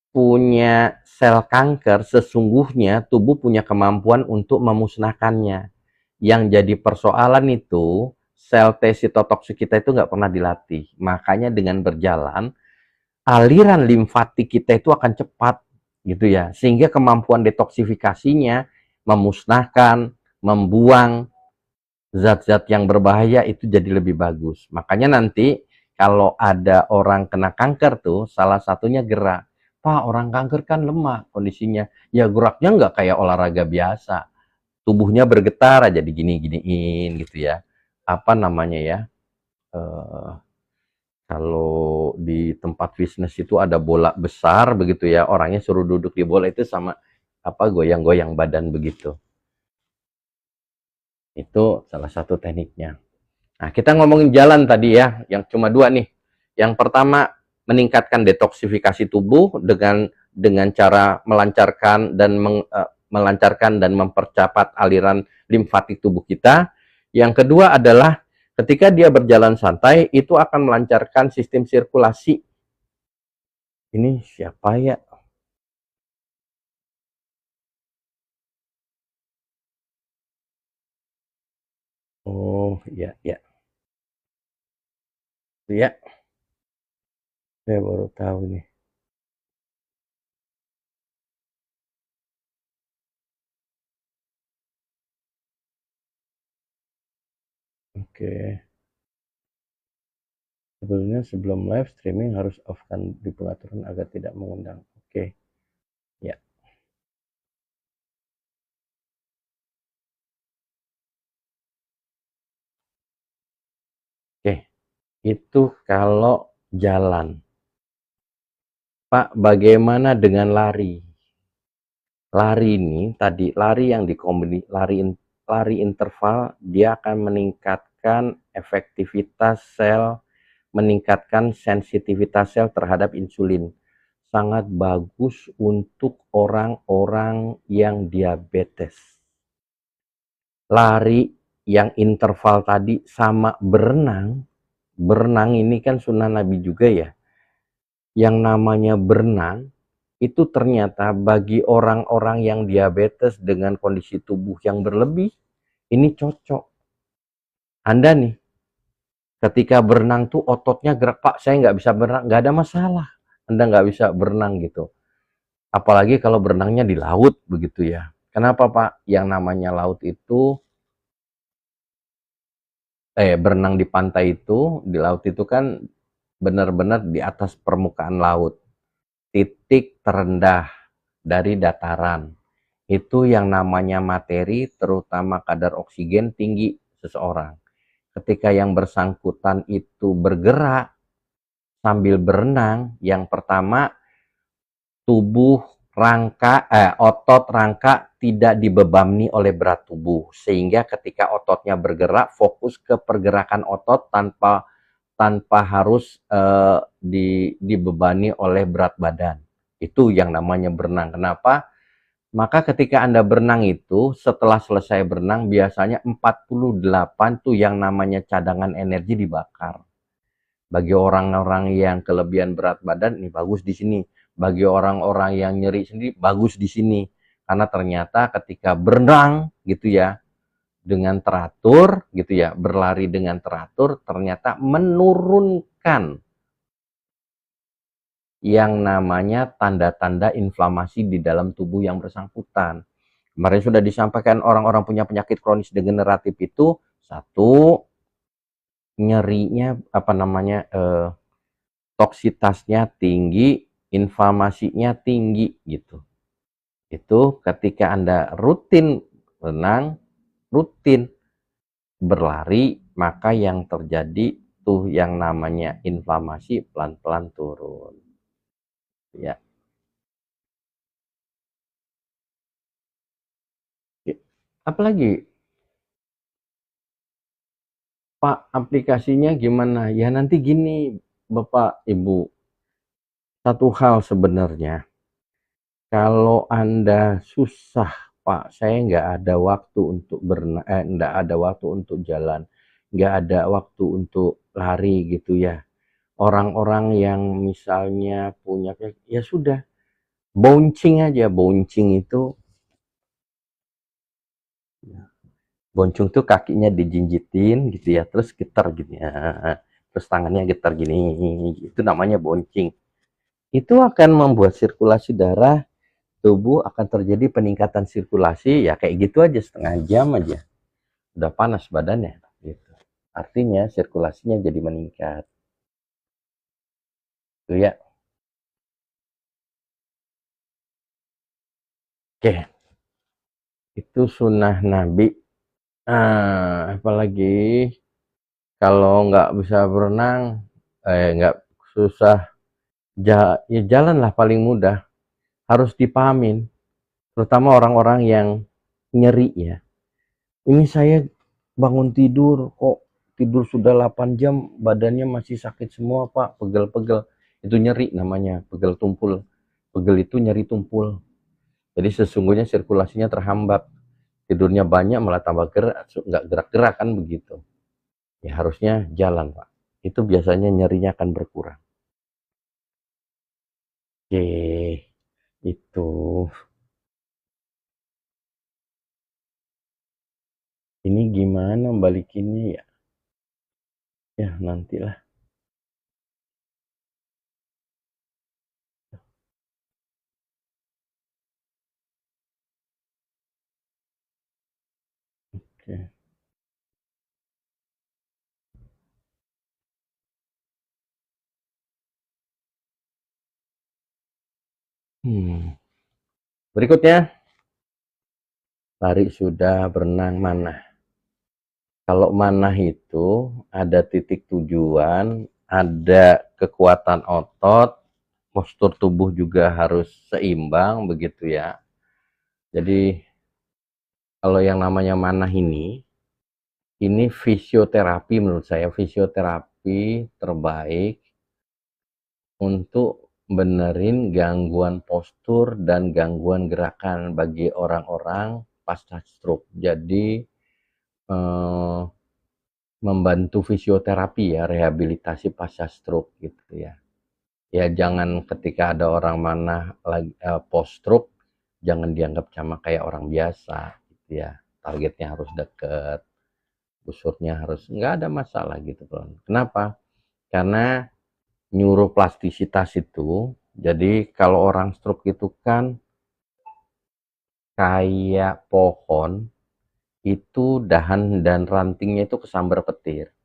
S2: punya sel kanker, sesungguhnya tubuh punya kemampuan untuk memusnahkannya. Yang jadi persoalan itu, sel T sitotoksik kita itu nggak pernah dilatih. Makanya dengan berjalan, aliran limfatik kita itu akan cepat, gitu ya. Sehingga kemampuan detoksifikasinya, memusnahkan, membuang zat-zat yang berbahaya itu jadi lebih bagus. Makanya nanti kalau ada orang kena kanker tuh, salah satunya gerak. Pak, orang kanker kan lemah kondisinya. Ya geraknya nggak kayak olahraga biasa. Tubuhnya bergetar aja digini-giniin gitu ya. Apa namanya ya? Kalau di tempat fitness itu ada bola besar begitu ya. Orangnya suruh duduk di bola itu sama apa goyang-goyang badan begitu. Itu salah satu tekniknya. Nah, kita ngomongin jalan tadi ya, yang cuma dua nih. Yang pertama, meningkatkan detoksifikasi tubuh dengan cara melancarkan dan mempercepat aliran limfatik tubuh kita. Yang kedua adalah ketika dia berjalan santai, itu akan melancarkan sistem sirkulasi. Ini siapa ya? Oh, iya, iya. Iya, saya baru tahu nih. Oke. Sebetulnya sebelum live streaming harus off-kan di pengaturan agar tidak mengundang. Oke. Ya. Oke. Itu kalau jalan. Pak, bagaimana dengan lari? Lari ini tadi lari yang lari interval dia akan meningkatkan efektivitas sel, meningkatkan sensitivitas sel terhadap insulin. Sangat bagus untuk orang-orang yang diabetes. Lari yang interval tadi sama berenang. Berenang ini kan sunnah Nabi juga ya. Yang namanya berenang itu ternyata bagi orang-orang yang diabetes dengan kondisi tubuh yang berlebih, ini cocok. Anda nih, ketika berenang tuh ototnya gerak, Pak, saya nggak bisa berenang, nggak ada masalah. Anda nggak bisa berenang gitu. Apalagi kalau berenangnya di laut begitu ya. Kenapa, Pak? Yang namanya laut itu, berenang di pantai itu, di laut itu kan benar-benar di atas permukaan laut. Titik terendah dari dataran. Itu yang namanya materi, terutama kadar oksigen tinggi seseorang. Ketika yang bersangkutan itu bergerak sambil berenang, yang pertama tubuh otot rangka tidak dibebani oleh berat tubuh, sehingga ketika ototnya bergerak fokus ke pergerakan otot tanpa harus dibebani oleh berat badan. Itu yang namanya berenang. Kenapa? Maka ketika Anda berenang itu, setelah selesai berenang, biasanya 48 tuh yang namanya cadangan energi dibakar. Bagi orang-orang yang kelebihan berat badan, ini bagus di sini. Bagi orang-orang yang nyeri sendiri, bagus di sini. Karena ternyata ketika berenang, gitu ya, dengan teratur, gitu ya, berlari dengan teratur, ternyata menurunkan yang namanya tanda-tanda inflamasi di dalam tubuh yang bersangkutan. Kemarin sudah disampaikan orang-orang punya penyakit kronis degeneratif itu satu nyerinya toksitasnya tinggi, inflamasinya tinggi gitu. Itu ketika Anda rutin renang, rutin berlari, maka yang terjadi tuh yang namanya inflamasi pelan-pelan turun. Ya. Apalagi Pak, aplikasinya gimana? Ya nanti gini, Bapak, Ibu. Satu hal sebenarnya, kalau Anda susah, Pak, saya nggak ada waktu untuk nggak ada waktu untuk jalan, nggak ada waktu untuk lari gitu ya. Orang-orang yang misalnya punya, ya sudah, bouncing aja. Bonceng tuh kakinya dijinjitin gitu ya, terus getar gini ya. Terus tangannya getar gini, itu namanya bonceng. Itu akan membuat sirkulasi darah tubuh akan terjadi peningkatan sirkulasi ya kayak gitu aja setengah jam aja udah panas badannya gitu. Artinya sirkulasinya jadi meningkat. Tuh ya. Oke, itu sunnah Nabi. Apalagi kalau nggak bisa berenang, nggak susah, ya jalan lah paling mudah. Harus dipahamin, terutama orang-orang yang nyeri ya. Ini saya bangun tidur, kok tidur sudah 8 jam, badannya masih sakit semua, Pak, pegel-pegel. Itu nyeri namanya, pegel tumpul. Pegel itu nyeri tumpul. Jadi sesungguhnya sirkulasinya terhambat. Tidurnya banyak malah tambah gerak, nggak gerak-gerak kan begitu. Ya harusnya jalan, Pak. Itu biasanya nyerinya akan berkurang. Oke, itu. Ini gimana balikinnya ya? Ya nantilah. Oke. Berikutnya, lari sudah, berenang mana? Kalau manah itu ada titik tujuan, ada kekuatan otot, postur tubuh juga harus seimbang begitu ya. Jadi kalau yang namanya manah ini fisioterapi menurut saya, fisioterapi terbaik untuk benerin gangguan postur dan gangguan gerakan bagi orang-orang pasca stroke. Jadi membantu fisioterapi ya, rehabilitasi pasca stroke gitu ya. Ya jangan ketika ada orang mana lagi post stroke, jangan dianggap sama kayak orang biasa gitu ya. Targetnya harus deket, busurnya harus nggak ada masalah gitu kan. Kenapa? Karena neuroplastisitas itu, jadi kalau orang stroke itu kan kayak pohon, itu dahan dan rantingnya itu kesambar petir.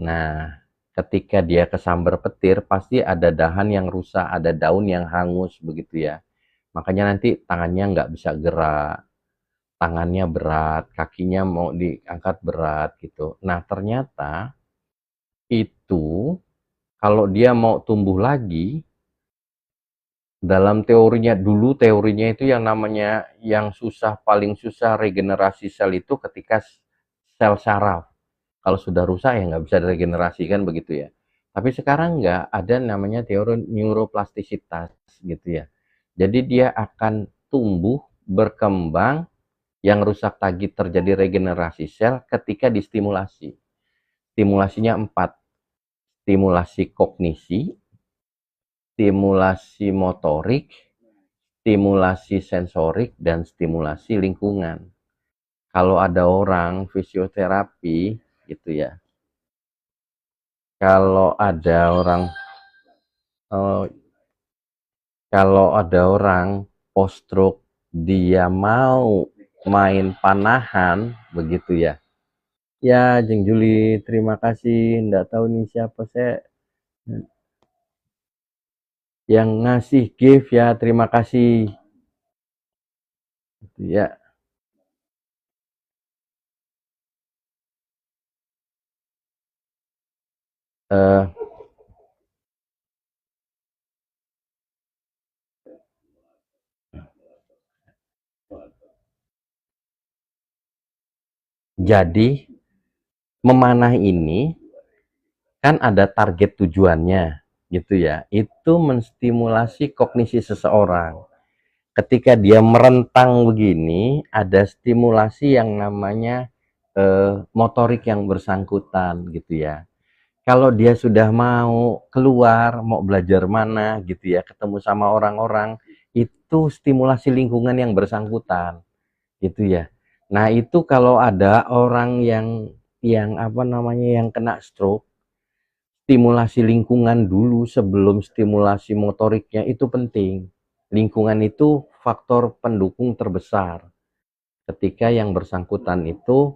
S2: Nah, ketika dia kesambar petir, pasti ada dahan yang rusak, ada daun yang hangus begitu ya. Makanya nanti tangannya nggak bisa gerak, tangannya berat, kakinya mau diangkat berat gitu. Nah, ternyata itu kalau dia mau tumbuh lagi, dalam teorinya itu yang namanya yang susah, paling susah regenerasi sel itu ketika sel saraf. Kalau sudah rusak ya nggak bisa diregenerasi kan begitu ya. Tapi sekarang nggak ada namanya teori neuroplastisitas gitu ya. Jadi dia akan tumbuh, berkembang, yang rusak tadi terjadi regenerasi sel ketika distimulasi. Stimulasinya 4. Stimulasi kognisi, stimulasi motorik, stimulasi sensorik, dan stimulasi lingkungan. Kalau ada orang fisioterapi gitu ya, kalau ada orang oh, kalau ada orang post stroke dia mau main panahan begitu ya. Ya, Jeng Juli, terima kasih. Nggak tahu nih siapa saya yang ngasih gift ya, terima kasih. Ya, eh, jadi memanah ini kan ada target tujuannya gitu ya. Itu menstimulasi kognisi seseorang. Ketika dia merentang begini, ada stimulasi yang namanya motorik yang bersangkutan gitu ya. Kalau dia sudah mau keluar, mau belajar mana gitu ya, ketemu sama orang-orang, itu stimulasi lingkungan yang bersangkutan gitu ya. Nah, itu kalau ada orang yang apa namanya yang kena stroke, stimulasi lingkungan dulu sebelum stimulasi motoriknya itu penting. Lingkungan itu faktor pendukung terbesar ketika yang bersangkutan itu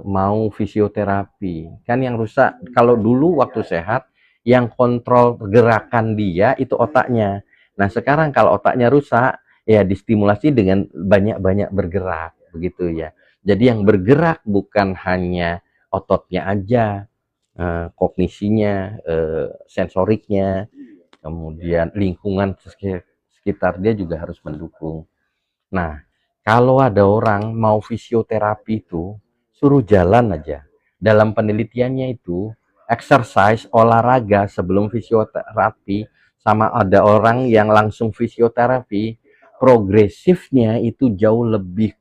S2: mau fisioterapi. Kan yang rusak, kalau dulu waktu sehat, yang kontrol gerakan dia itu otaknya. Nah sekarang kalau otaknya rusak, ya distimulasi dengan banyak-banyak bergerak, begitu ya. Jadi yang bergerak bukan hanya ototnya aja, kognisinya, sensoriknya, kemudian lingkungan sekitar dia juga harus mendukung. Nah, kalau ada orang mau fisioterapi itu, suruh jalan aja. Dalam penelitiannya itu, exercise, olahraga sebelum fisioterapi, sama ada orang yang langsung fisioterapi, progresifnya itu jauh lebih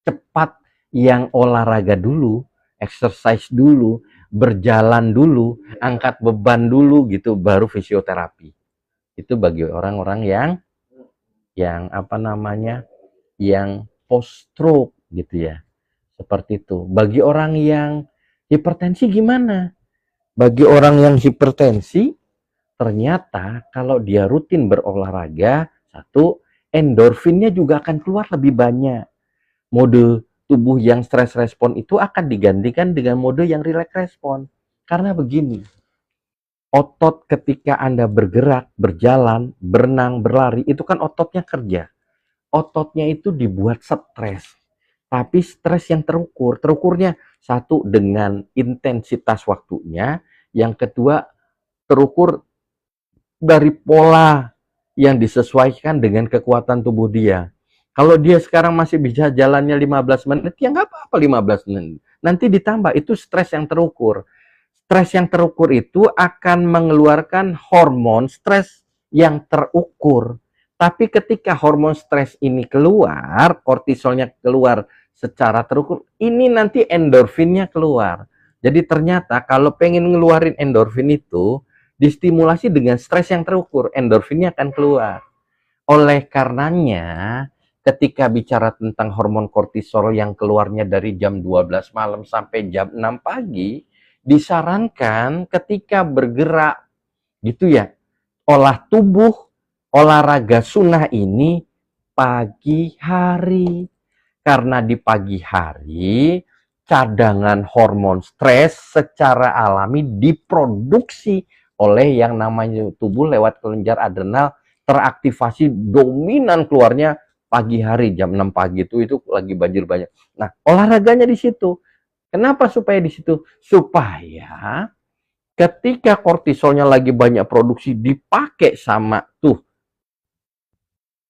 S2: cepat yang olahraga dulu, exercise dulu, berjalan dulu, angkat beban dulu gitu, baru fisioterapi. Itu bagi orang-orang yang apa namanya, yang post stroke gitu ya. Seperti itu. Bagi orang yang hipertensi gimana? Bagi orang yang hipertensi, ternyata kalau dia rutin berolahraga, satu, endorfinnya juga akan keluar lebih banyak. Mode tubuh yang stres respon itu akan digantikan dengan mode yang relax respon. Karena begini, otot ketika Anda bergerak, berjalan, berenang, berlari, itu kan ototnya kerja. Ototnya itu dibuat stres. Tapi stres yang terukur. Terukurnya satu dengan intensitas waktunya, yang kedua terukur dari pola yang disesuaikan dengan kekuatan tubuh dia. Kalau dia sekarang masih bisa jalannya 15 menit, ya nggak apa-apa 15 menit. Nanti ditambah, itu stres yang terukur. Stres yang terukur itu akan mengeluarkan hormon stres yang terukur. Tapi ketika hormon stres ini keluar, kortisolnya keluar secara terukur, ini nanti endorfinnya keluar. Jadi ternyata kalau pengen ngeluarin endorfin itu, distimulasi dengan stres yang terukur, endorfinnya akan keluar. Oleh karenanya, ketika bicara tentang hormon kortisol yang keluarnya dari jam 12 malam sampai jam 6 pagi, disarankan ketika bergerak, gitu ya, olah tubuh, olahraga sunnah ini pagi hari. Karena di pagi hari, cadangan hormon stres secara alami diproduksi oleh yang namanya tubuh lewat kelenjar adrenal, teraktivasi dominan keluarnya pagi hari jam 6 pagi itu lagi banjir banyak. Nah, olahraganya di situ. Kenapa supaya di situ? Supaya ketika kortisolnya lagi banyak produksi dipakai sama tuh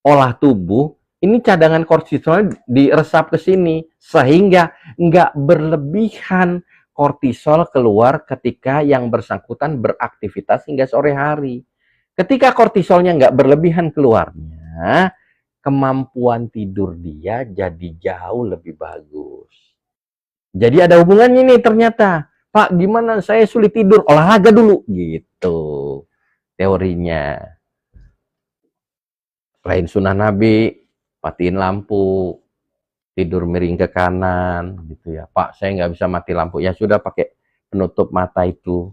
S2: olah tubuh, ini cadangan kortisol diresap ke sini sehingga nggak berlebihan kortisol keluar ketika yang bersangkutan beraktivitas hingga sore hari. Ketika kortisolnya nggak berlebihan keluarnya, kemampuan tidur dia jadi jauh lebih bagus. Jadi ada hubungannya nih ternyata. Pak, gimana saya sulit tidur? Olahraga dulu gitu teorinya. Lain sunnah Nabi, matiin lampu, tidur miring ke kanan gitu ya. Pak, saya nggak bisa mati lampu. Ya sudah, pakai penutup mata itu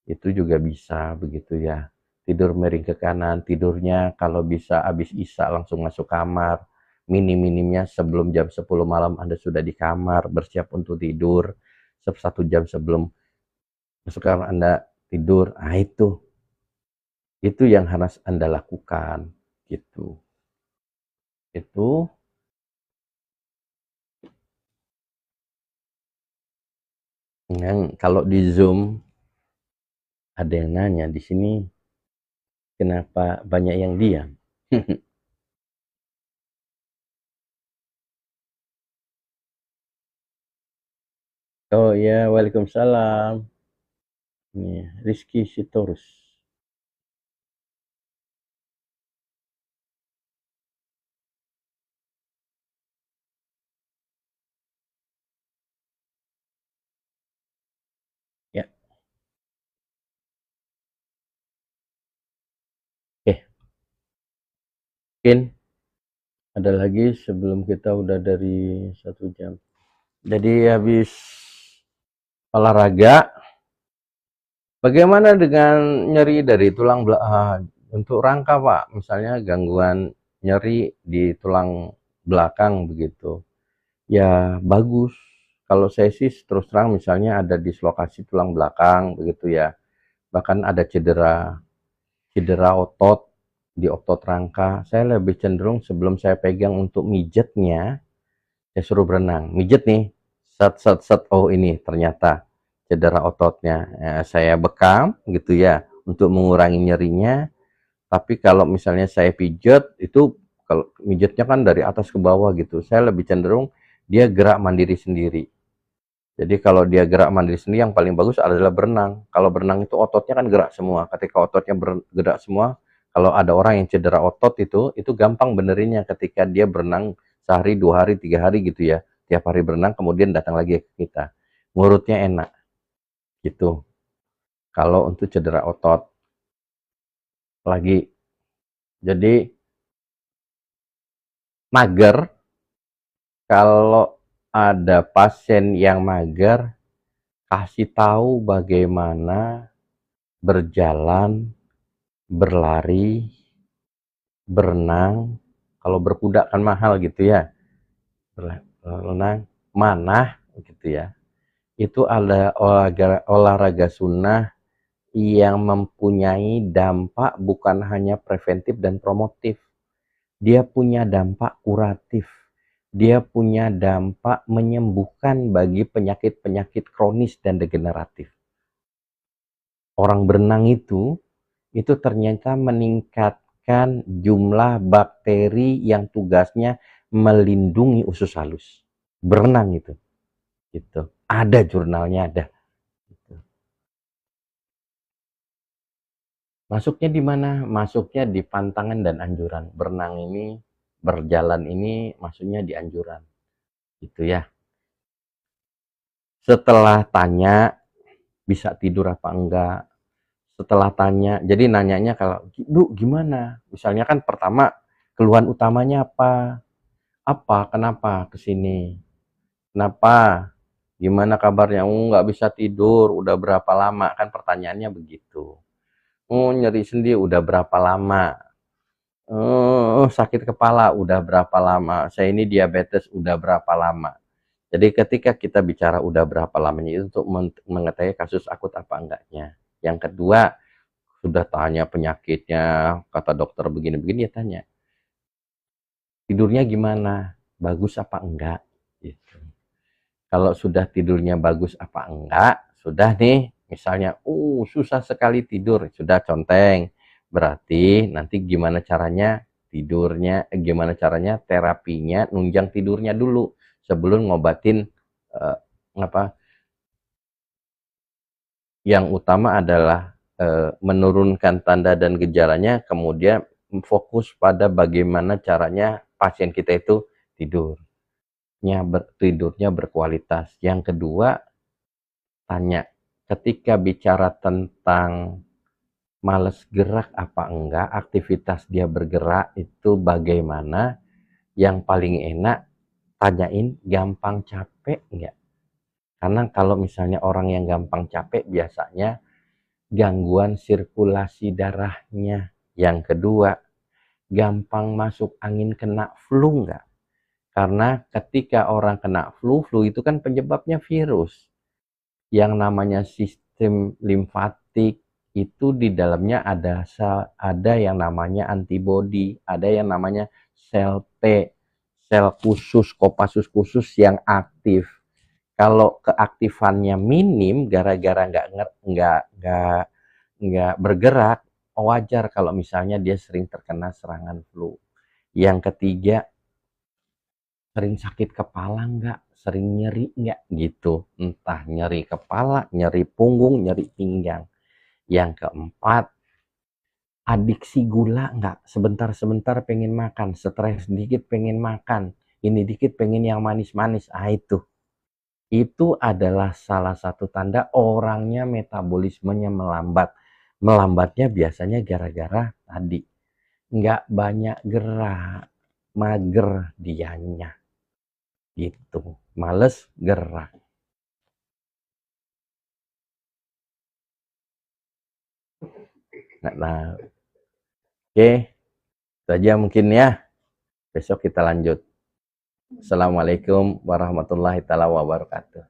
S2: juga bisa begitu ya. Tidur miring ke kanan, tidurnya kalau bisa habis isya langsung masuk kamar. Minim-minimnya sebelum jam 10 malam Anda sudah di kamar, bersiap untuk tidur. 1 jam sebelum masuk kamar Anda tidur. Nah, itu yang harus Anda lakukan gitu. Itu yang kalau di Zoom ada yang nanya di sini kenapa banyak yang diam. Oh ya, waalaikumsalam. Ini Rizky Sitorus. Ya, oke. Mungkin ada lagi sebelum kita udah dari 1 jam. Jadi habis olahraga, bagaimana dengan nyeri dari tulang belakang? Untuk rangka Pak, misalnya gangguan nyeri di tulang belakang begitu. Ya bagus. Kalau saya sih terus terang misalnya ada dislokasi tulang belakang begitu ya. Bahkan ada cedera otot di otot rangka. Saya lebih cenderung sebelum saya pegang untuk mijetnya, saya suruh berenang. Mijet nih, set set set, oh ini ternyata cedera ototnya. Ya, saya bekam gitu ya untuk mengurangi nyerinya. Tapi kalau misalnya saya pijet itu, kalau mijetnya kan dari atas ke bawah gitu, saya lebih cenderung dia gerak mandiri sendiri. Jadi kalau dia gerak mandiri sendiri, yang paling bagus adalah berenang. Kalau berenang itu ototnya kan gerak semua. Ketika ototnya bergerak semua, kalau ada orang yang cedera otot itu gampang benerinnya ketika dia berenang sehari, 2 hari, 3 hari gitu ya. Tiap hari berenang, kemudian datang lagi ke kita. Ngurutnya enak gitu. Kalau untuk cedera otot lagi, jadi mager kalau ada pasien yang mager, kasih tahu bagaimana berjalan, berlari, berenang, kalau berkuda kan mahal gitu ya, berenang, manah gitu ya. Itu ada olahraga sunnah yang mempunyai dampak bukan hanya preventif dan promotif. Dia punya dampak kuratif. Dia punya dampak menyembuhkan bagi penyakit-penyakit kronis dan degeneratif. Orang berenang itu ternyata meningkatkan jumlah bakteri yang tugasnya melindungi usus halus. Berenang itu. Gitu. Ada jurnalnya, ada. Gitu. Masuknya di mana? Masuknya di pantangan dan anjuran. Berenang ini, berjalan ini maksudnya di anjuran. Gitu ya. Setelah tanya bisa tidur apa enggak, setelah tanya, jadi nanyanya kalau, Bu gimana? Misalnya kan pertama, keluhan utamanya apa? Apa? Kenapa kesini? Kenapa? Gimana kabarnya? Oh, nggak bisa tidur, udah berapa lama? Kan pertanyaannya begitu. Oh, nyeri sendi, udah berapa lama? Oh, sakit kepala, udah berapa lama? Saya ini diabetes, udah berapa lama? Jadi ketika kita bicara udah berapa lamanya itu untuk mengetahui kasus akut apa enggaknya. Yang kedua, sudah tanya penyakitnya, kata dokter begini-begini, ya tanya. Tidurnya gimana? Bagus apa enggak? Gitu. Kalau sudah tidurnya bagus apa enggak, sudah nih, misalnya, susah sekali tidur, sudah conteng. Berarti nanti gimana caranya tidurnya, gimana caranya terapinya, nunjang tidurnya dulu sebelum ngobatin yang utama adalah menurunkan tanda dan gejalanya, kemudian fokus pada bagaimana caranya pasien kita itu tidurnya berkualitas. Yang kedua, tanya, ketika bicara tentang males gerak apa enggak, aktivitas dia bergerak itu bagaimana, yang paling enak tanyain gampang capek enggak. Karena kalau misalnya orang yang gampang capek biasanya gangguan sirkulasi darahnya. Yang kedua, gampang masuk angin, kena flu enggak? Karena ketika orang kena flu itu kan penyebabnya virus. Yang namanya sistem limfatik itu di dalamnya ada yang namanya antibodi, ada yang namanya sel T, sel khusus, kopassus khusus yang aktif. Kalau keaktifannya minim gara-gara nggak bergerak, wajar kalau misalnya dia sering terkena serangan flu. Yang ketiga, sering sakit kepala nggak, sering nyeri nggak gitu, entah nyeri kepala, nyeri punggung, nyeri pinggang. Yang keempat, adiksi gula nggak, sebentar-sebentar pengen makan, stres dikit pengen makan, ini dikit pengen yang manis-manis. Itu adalah salah satu tanda orangnya metabolismenya melambat. Melambatnya biasanya gara-gara tadi nggak banyak gerak, mager dianya, gitu, males gerak. Nah, oke, itu aja mungkin ya. Besok kita lanjut. Assalamualaikum warahmatullahi wabarakatuh.